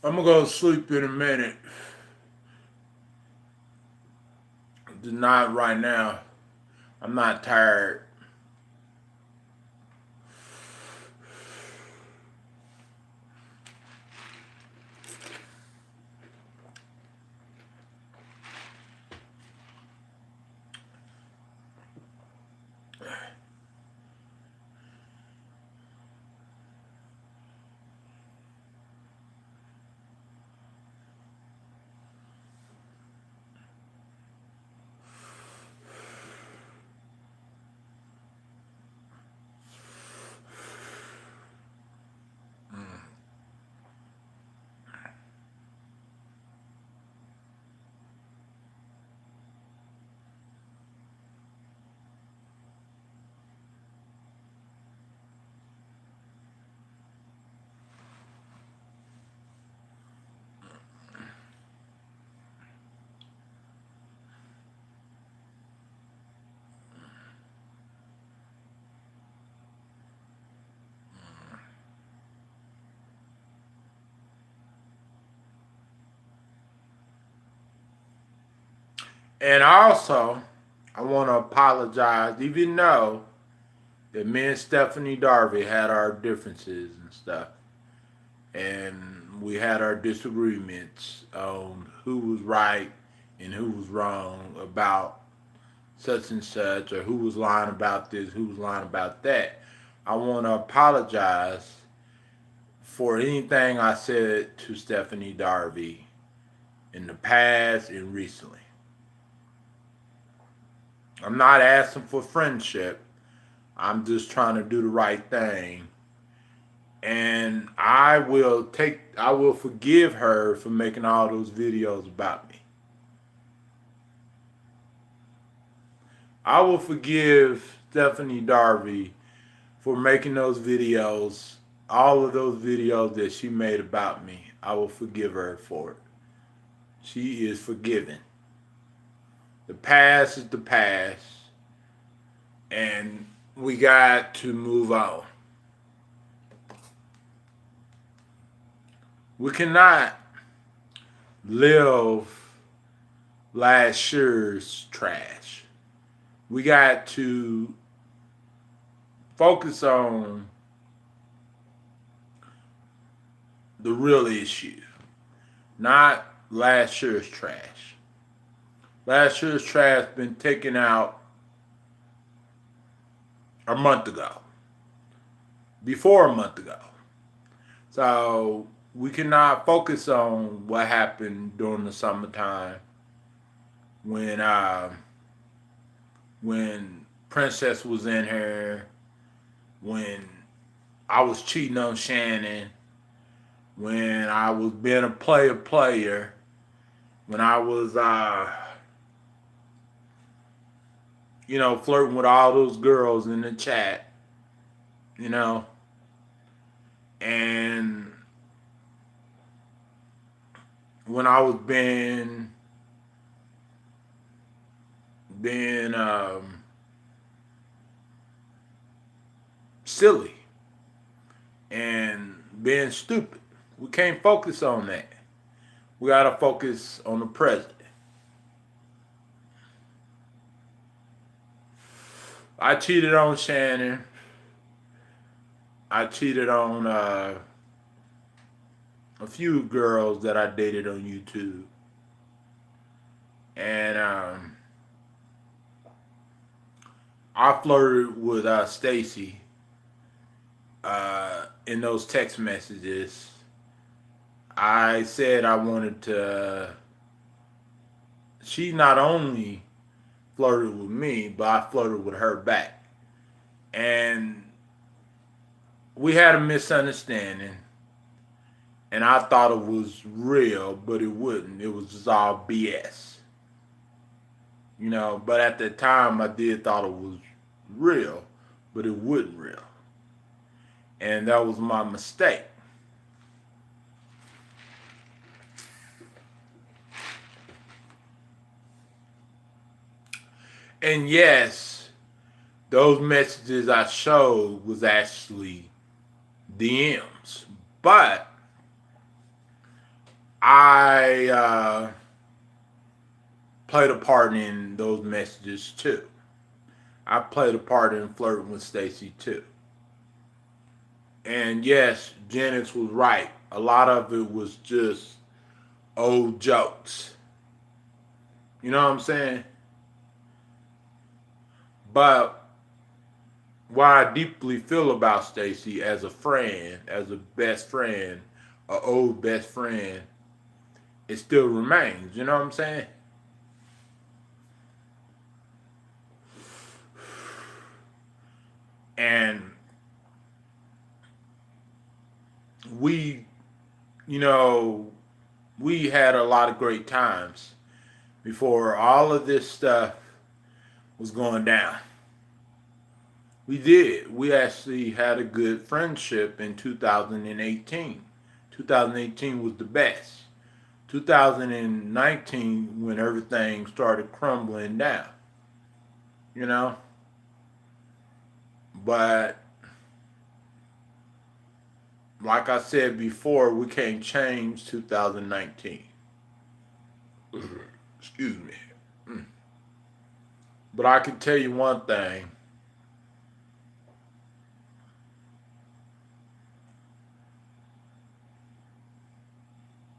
I'm gonna go to sleep in a minute. Not right now. I'm not tired. And also, I want to apologize, even though that me and Stephanie Darby had our differences and stuff, and we had our disagreements on who was right and who was wrong about such and such, or who was lying about this, who was lying about that. I want to apologize for anything I said to Stephanie Darby in the past and recently. I'm not asking for friendship. I'm just trying to do the right thing. And I will forgive her for making all those videos about me. I will forgive Stephanie Darby for making those videos, all of those videos that she made about me. I will forgive her for it. She is forgiven. The past is the past, and we got to move on. We cannot live last year's trash. We got to focus on the real issue, not last year's trash. Last year's trash been taken out a month ago, before a month ago. So we cannot focus on what happened during the summertime when Princess was in here, when I was cheating on Shannon, when I was being a player, when I was flirting with all those girls in the chat, and when I was being silly and being stupid. We can't focus on that. We gotta focus on the present. I cheated on Shannon. I cheated on a few girls that I dated on YouTube. And I flirted with Stacy in those text messages. I said I wanted to. She not only flirted with me, but I flirted with her back. And we had a misunderstanding. And I thought it was real, but it wasn't. It was just all BS. But at the time I did thought it was real, but it wasn't real. And that was my mistake. And yes, those messages I showed was actually DMs. But I played a part in those messages too. I played a part in flirting with Stacy too. And yes, Janice was right. A lot of it was just old jokes. You know what I'm saying? But what I deeply feel about Stacy as a friend, as a best friend, an old best friend, it still remains. You know what I'm saying? And we, you know, we had a lot of great times before all of this stuff was going down. We did. We actually had a good friendship in 2018. 2018 was the best. 2019, when everything started crumbling down, you know? But like I said before, we can't change 2019. Excuse me. But I can tell you one thing.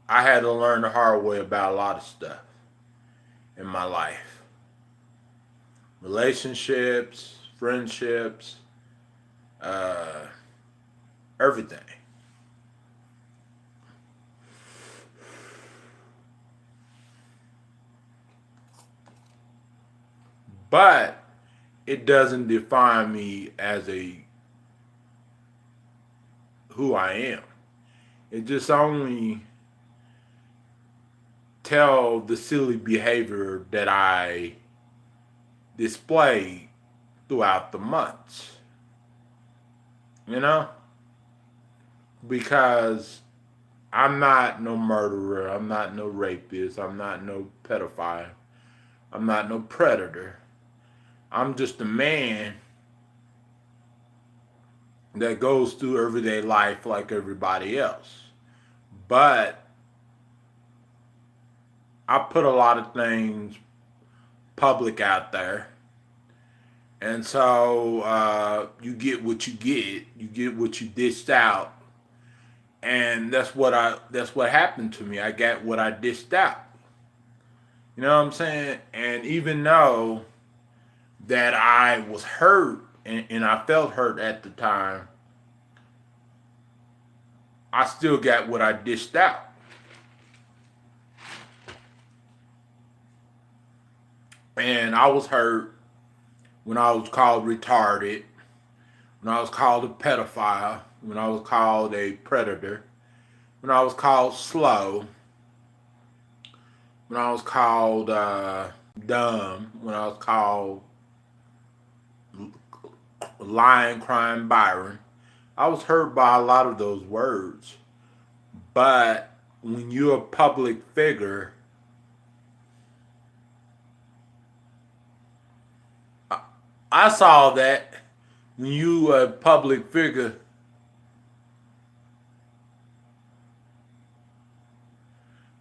I had to learn the hard way about a lot of stuff in my life. Relationships, friendships, uh, everything. But it doesn't define me as a who I am. It just only tell the silly behavior that I displayed throughout the months. You know? Because I'm not no murderer, I'm not no rapist, I'm not no pedophile, I'm not no predator. I'm just a man that goes through everyday life like everybody else. But I put a lot of things public out there. And so you get what you get. You get what you dished out. And that's what happened to me. I got what I dished out. You know what I'm saying? And even though that I was hurt and I felt hurt at the time, I still got what I dished out. And I was hurt when I was called retarded, when I was called a pedophile, when I was called a predator, when I was called slow, when I was called dumb, when I was called lying, crying Byron. I was hurt by a lot of those words. But when you're a public figure, I saw that when you a public figure,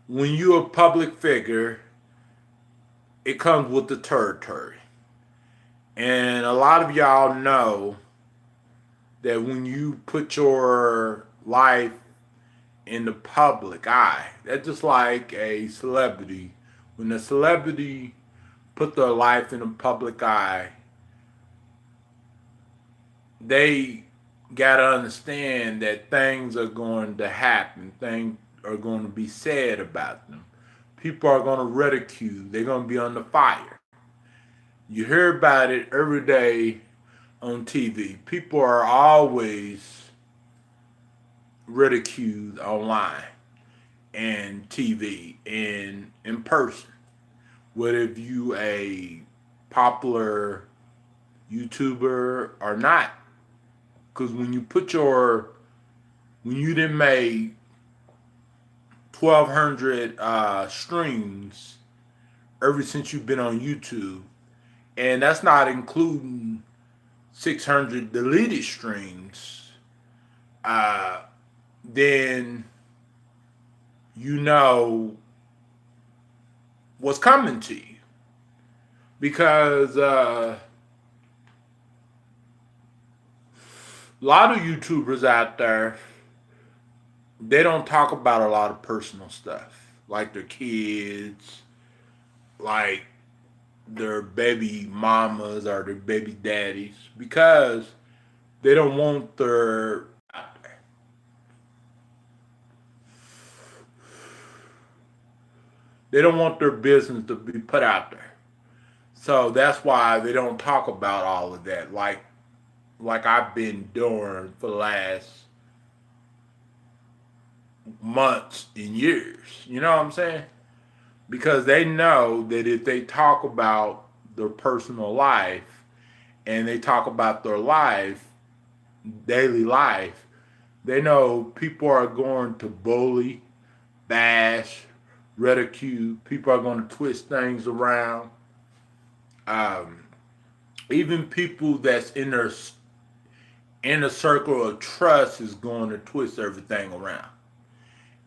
when you're a public figure, it comes with the territory. And a lot of y'all know that when you put your life in the public eye, that's just like a celebrity. When a celebrity put their life in the public eye, they gotta understand that things are going to happen. Things are going to be said about them. People are going to ridicule. They're going to be under fire. You hear about it every day on TV. People are always ridiculed online and TV and in person. Whether if you a popular YouTuber or not. Because when you didn't make 1,200 streams ever since you've been on YouTube, and that's not including 600 deleted streams, then you know what's coming to you. Because a lot of YouTubers out there, they don't talk about a lot of personal stuff, like their kids, like their baby mamas or their baby daddies, because they don't want their they don't want their business to be put out there. So that's why they don't talk about all of that, like I've been doing for the last months and years. You know what I'm saying? Because they know that if they talk about their personal life and they talk about their life, daily life, they know people are going to bully, bash, ridicule. People are going to twist things around. Um, Even people that's in their inner circle of trust is going to twist everything around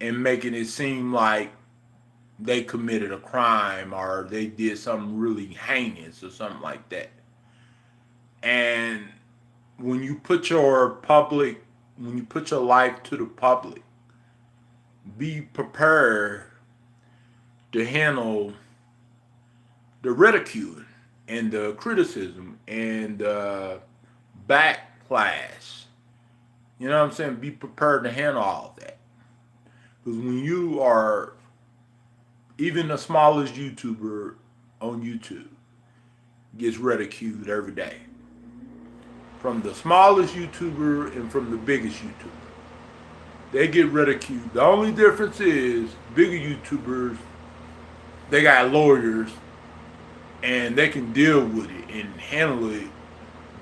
and making it seem like they committed a crime or they did something really heinous or something like that. And when you put your public, when you put your life to the public, be prepared to handle the ridicule and the criticism and the backlash. You know what I'm saying? Be prepared to handle all of that. Because when you are even the smallest YouTuber on YouTube gets ridiculed every day. From the smallest YouTuber and from the biggest YouTuber. They get ridiculed. The only difference is bigger YouTubers, they got lawyers and they can deal with it and handle it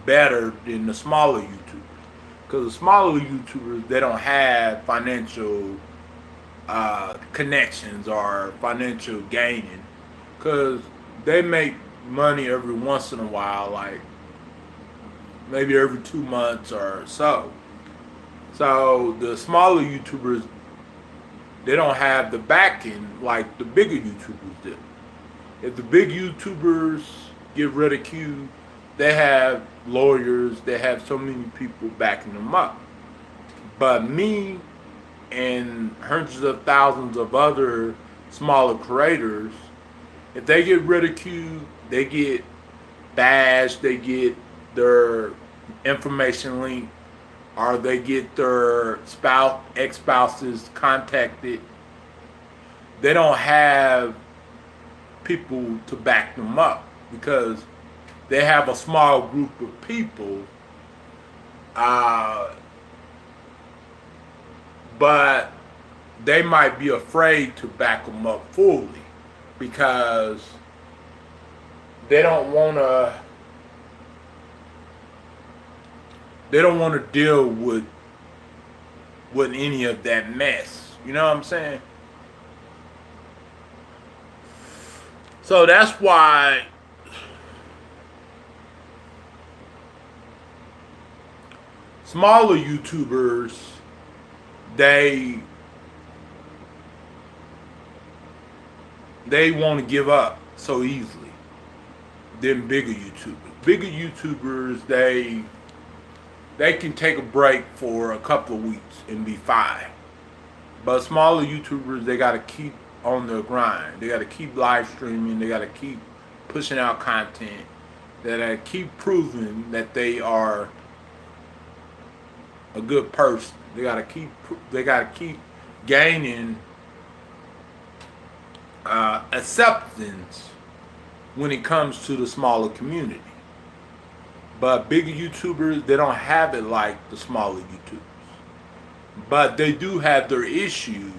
better than the smaller YouTubers. Because the smaller YouTubers, they don't have financial connections or financial gaining. Because they make money every once in a while, like maybe every 2 months or so. So the smaller YouTubers, they don't have the backing like the bigger YouTubers do. If the big YouTubers get ridiculed, they have lawyers, they have so many people backing them up. But me and hundreds of thousands of other smaller creators, if they get ridiculed, they get bashed, they get their information leaked, or they get their ex-spouses contacted. They don't have people to back them up because they have a small group of people, uh, but they might be afraid to back them up fully because they don't want to. They don't want to deal with any of that mess. You know what I'm saying? So that's why smaller YouTubers, they want to give up so easily than bigger YouTubers. Bigger YouTubers, they can take a break for a couple of weeks and be fine. But smaller YouTubers, they got to keep on their grind. They got to keep live streaming. They got to keep pushing out content. They got to keep proving that they are a good person. They got to keep gaining acceptance when it comes to the smaller community. But bigger YouTubers, they don't have it like the smaller YouTubers. But they do have their issues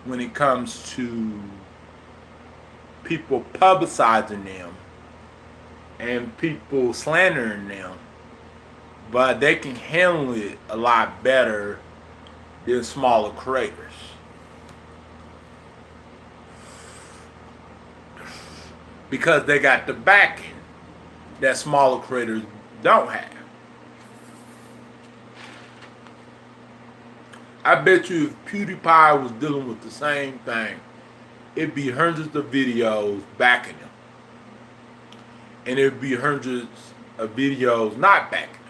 when it comes to people publicizing them and people slandering them. But they can handle it a lot better than smaller creators. Because they got the backing that smaller creators don't have. I bet you if PewDiePie was dealing with the same thing, it'd be hundreds of videos backing him, and it'd be hundreds of videos not backing him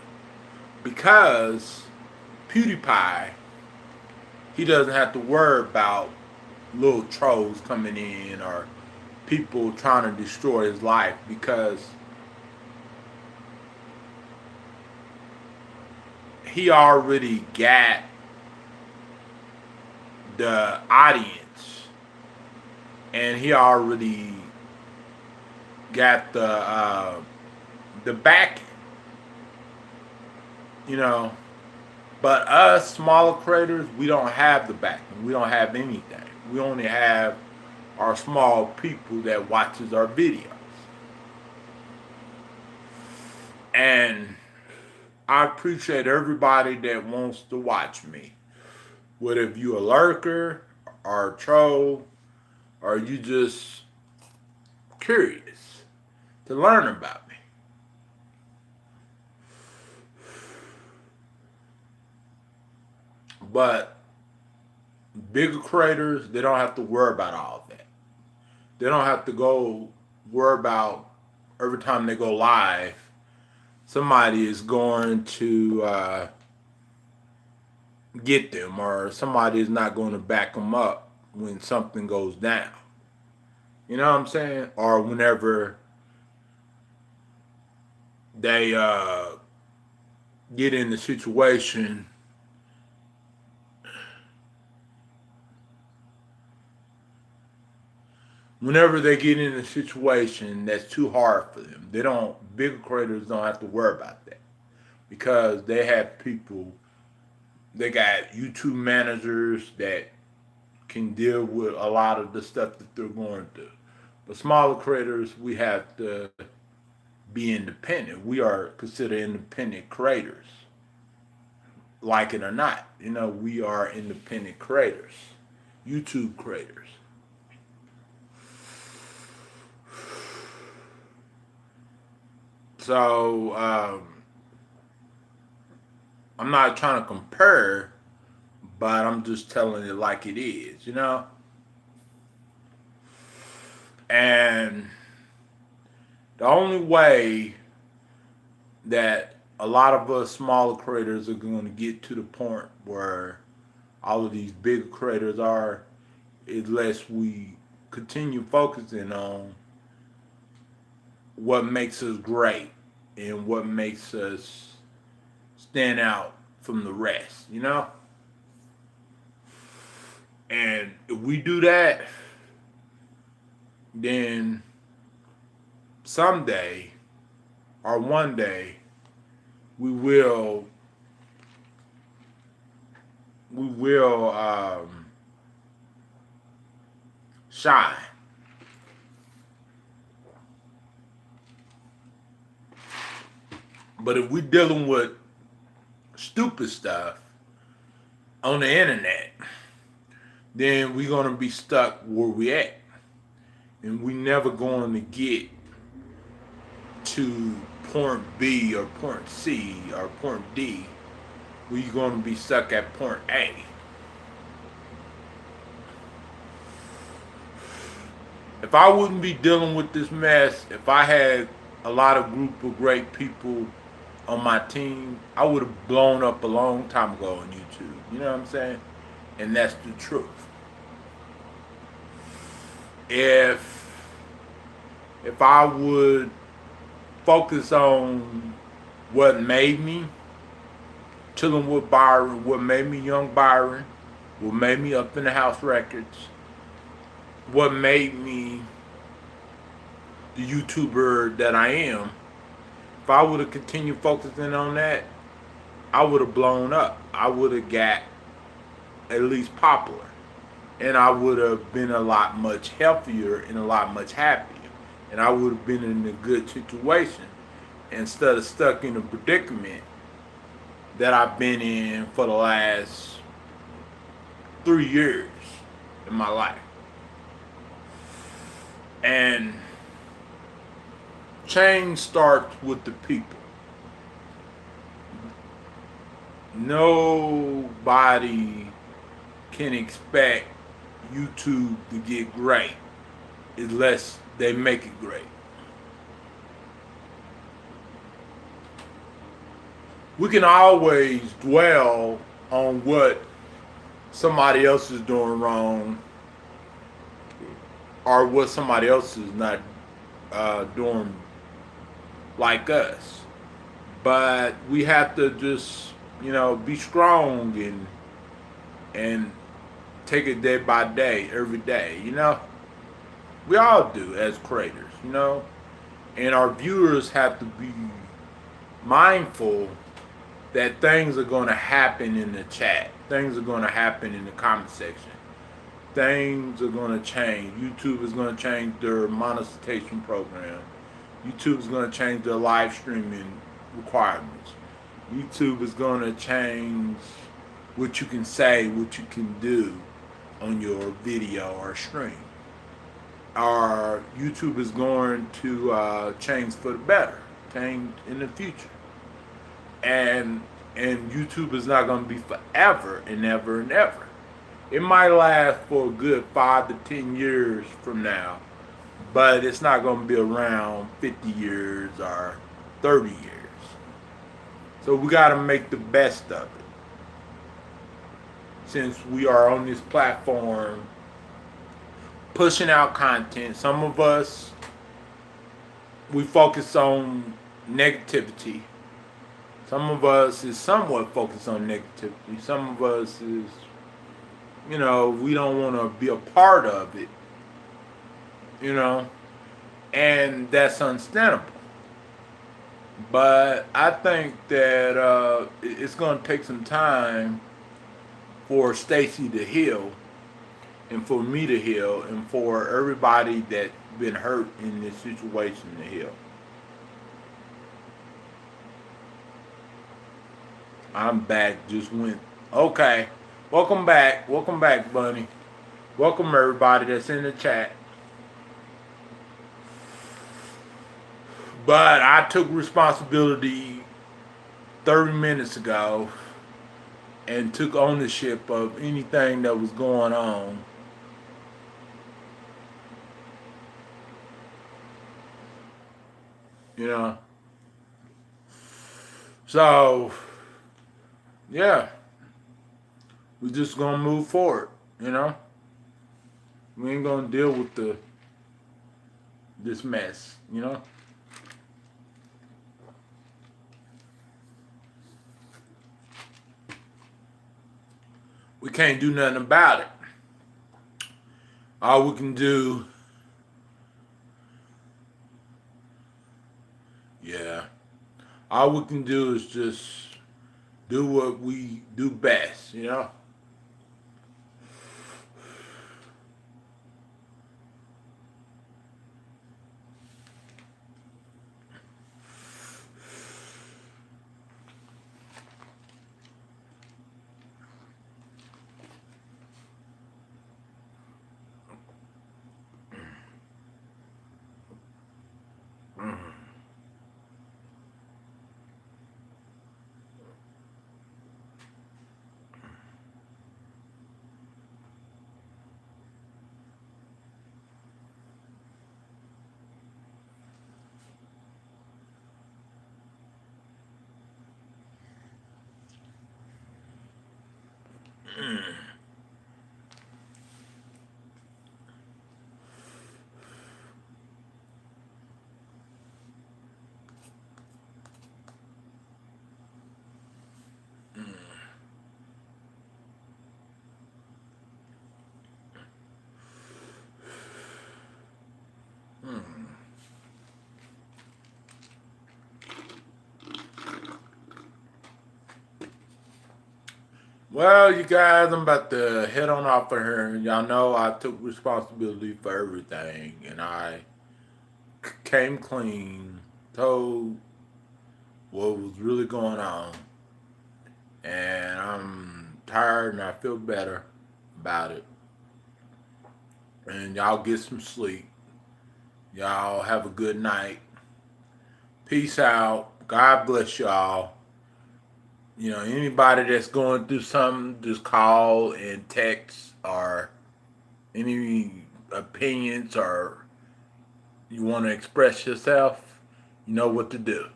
because PewDiePie, he doesn't have to worry about little trolls coming in or people trying to destroy his life because he already got the audience and he already got the backing, you know. But us smaller creators, we don't have the backing. We don't have anything. We only have our small people that watches our videos. And I appreciate everybody that wants to watch me. Whether if you a lurker or a troll or you just curious to learn about me. But bigger creators, they don't have to worry about all of that. They don't have to go worry about every time they go live, somebody is going to get them or somebody is not going to back them up when something goes down. You know what I'm saying? Or whenever they get in the situation whenever they get in a situation that's too hard for them. They don't bigger creators don't have to worry about that because they have people, they got YouTube managers that can deal with a lot of the stuff that they're going through. But smaller creators, we have to be independent. We are considered independent creators. Like it or not, you know, we are independent creators, YouTube creators. So I'm not trying to compare, but I'm just telling it like it is, you know? And the only way that a lot of us smaller creators are going to get to the point where all of these bigger creators are, unless we continue focusing on what makes us great and what makes us stand out from the rest, you know? And if we do that, then someday or one day we will shine. But if we're dealing with stupid stuff on the internet, then we're gonna be stuck where we at, and we never going to get to point B or point C or point D. We're gonna be stuck at point A. If I wouldn't be dealing with this mess, if I had a lot of group of great people on my team, I would have blown up a long time ago on YouTube. You know what I'm saying? And that's the truth. If I would focus on what made me chilling with Byron, what made me young Byron, what made me up in the house records, what made me the YouTuber that I am, if I would have continued focusing on that, I would have blown up. I would have got at least popular. And I would have been a lot much healthier and a lot much happier. And I would have been in a good situation instead of stuck in a predicament that I've been in for the last 3 years in my life. And change starts with the people. Nobody can expect YouTube to get great unless they make it great. We can always dwell on what somebody else is doing wrong or what somebody else is not doing like us. But we have to just, be strong and take it day by day, every day. We all do as creators. And our viewers have to be mindful that things are going to happen in the chat. Things are going to happen in the comment section. Things are going to change. YouTube is going to change their monetization program. YouTube is going to change their live streaming requirements. YouTube is going to change what you can say, what you can do on your video or stream. Our YouTube is going to change for the better, change in the future. And YouTube is not going to be forever and ever and ever. It might last for a good 5 to 10 years from now, but it's not going to be around 50 years or 30 years. So we got to make the best of it. Since we are on this platform pushing out content, some of us, we focus on negativity. Some of us is somewhat focused on negativity. Some of us is, we don't want to be a part of it, and that's understandable. But I think that it's going to take some time for Stacy to heal, and for me to heal, and for everybody that's been hurt in this situation to heal. I'm back. Just went. Okay. Welcome back. Welcome back, Bunny. Welcome everybody that's in the chat. But I took responsibility 30 minutes ago and took ownership of anything that was going on. So, yeah. We're just going to move forward, We ain't going to deal with this mess, We can't do nothing about it. All we can do, all we can do is just do what we do best, Well, you guys, I'm about to head on off of here. Y'all know I took responsibility for everything, and I came clean, told what was really going on, and I'm tired and I feel better about it. And y'all get some sleep. Y'all have a good night. Peace out. God bless y'all. Anybody that's going through something, just call and text or any opinions or you want to express yourself, you know what to do.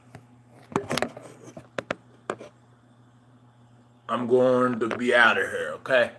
I'm going to be out of here, okay?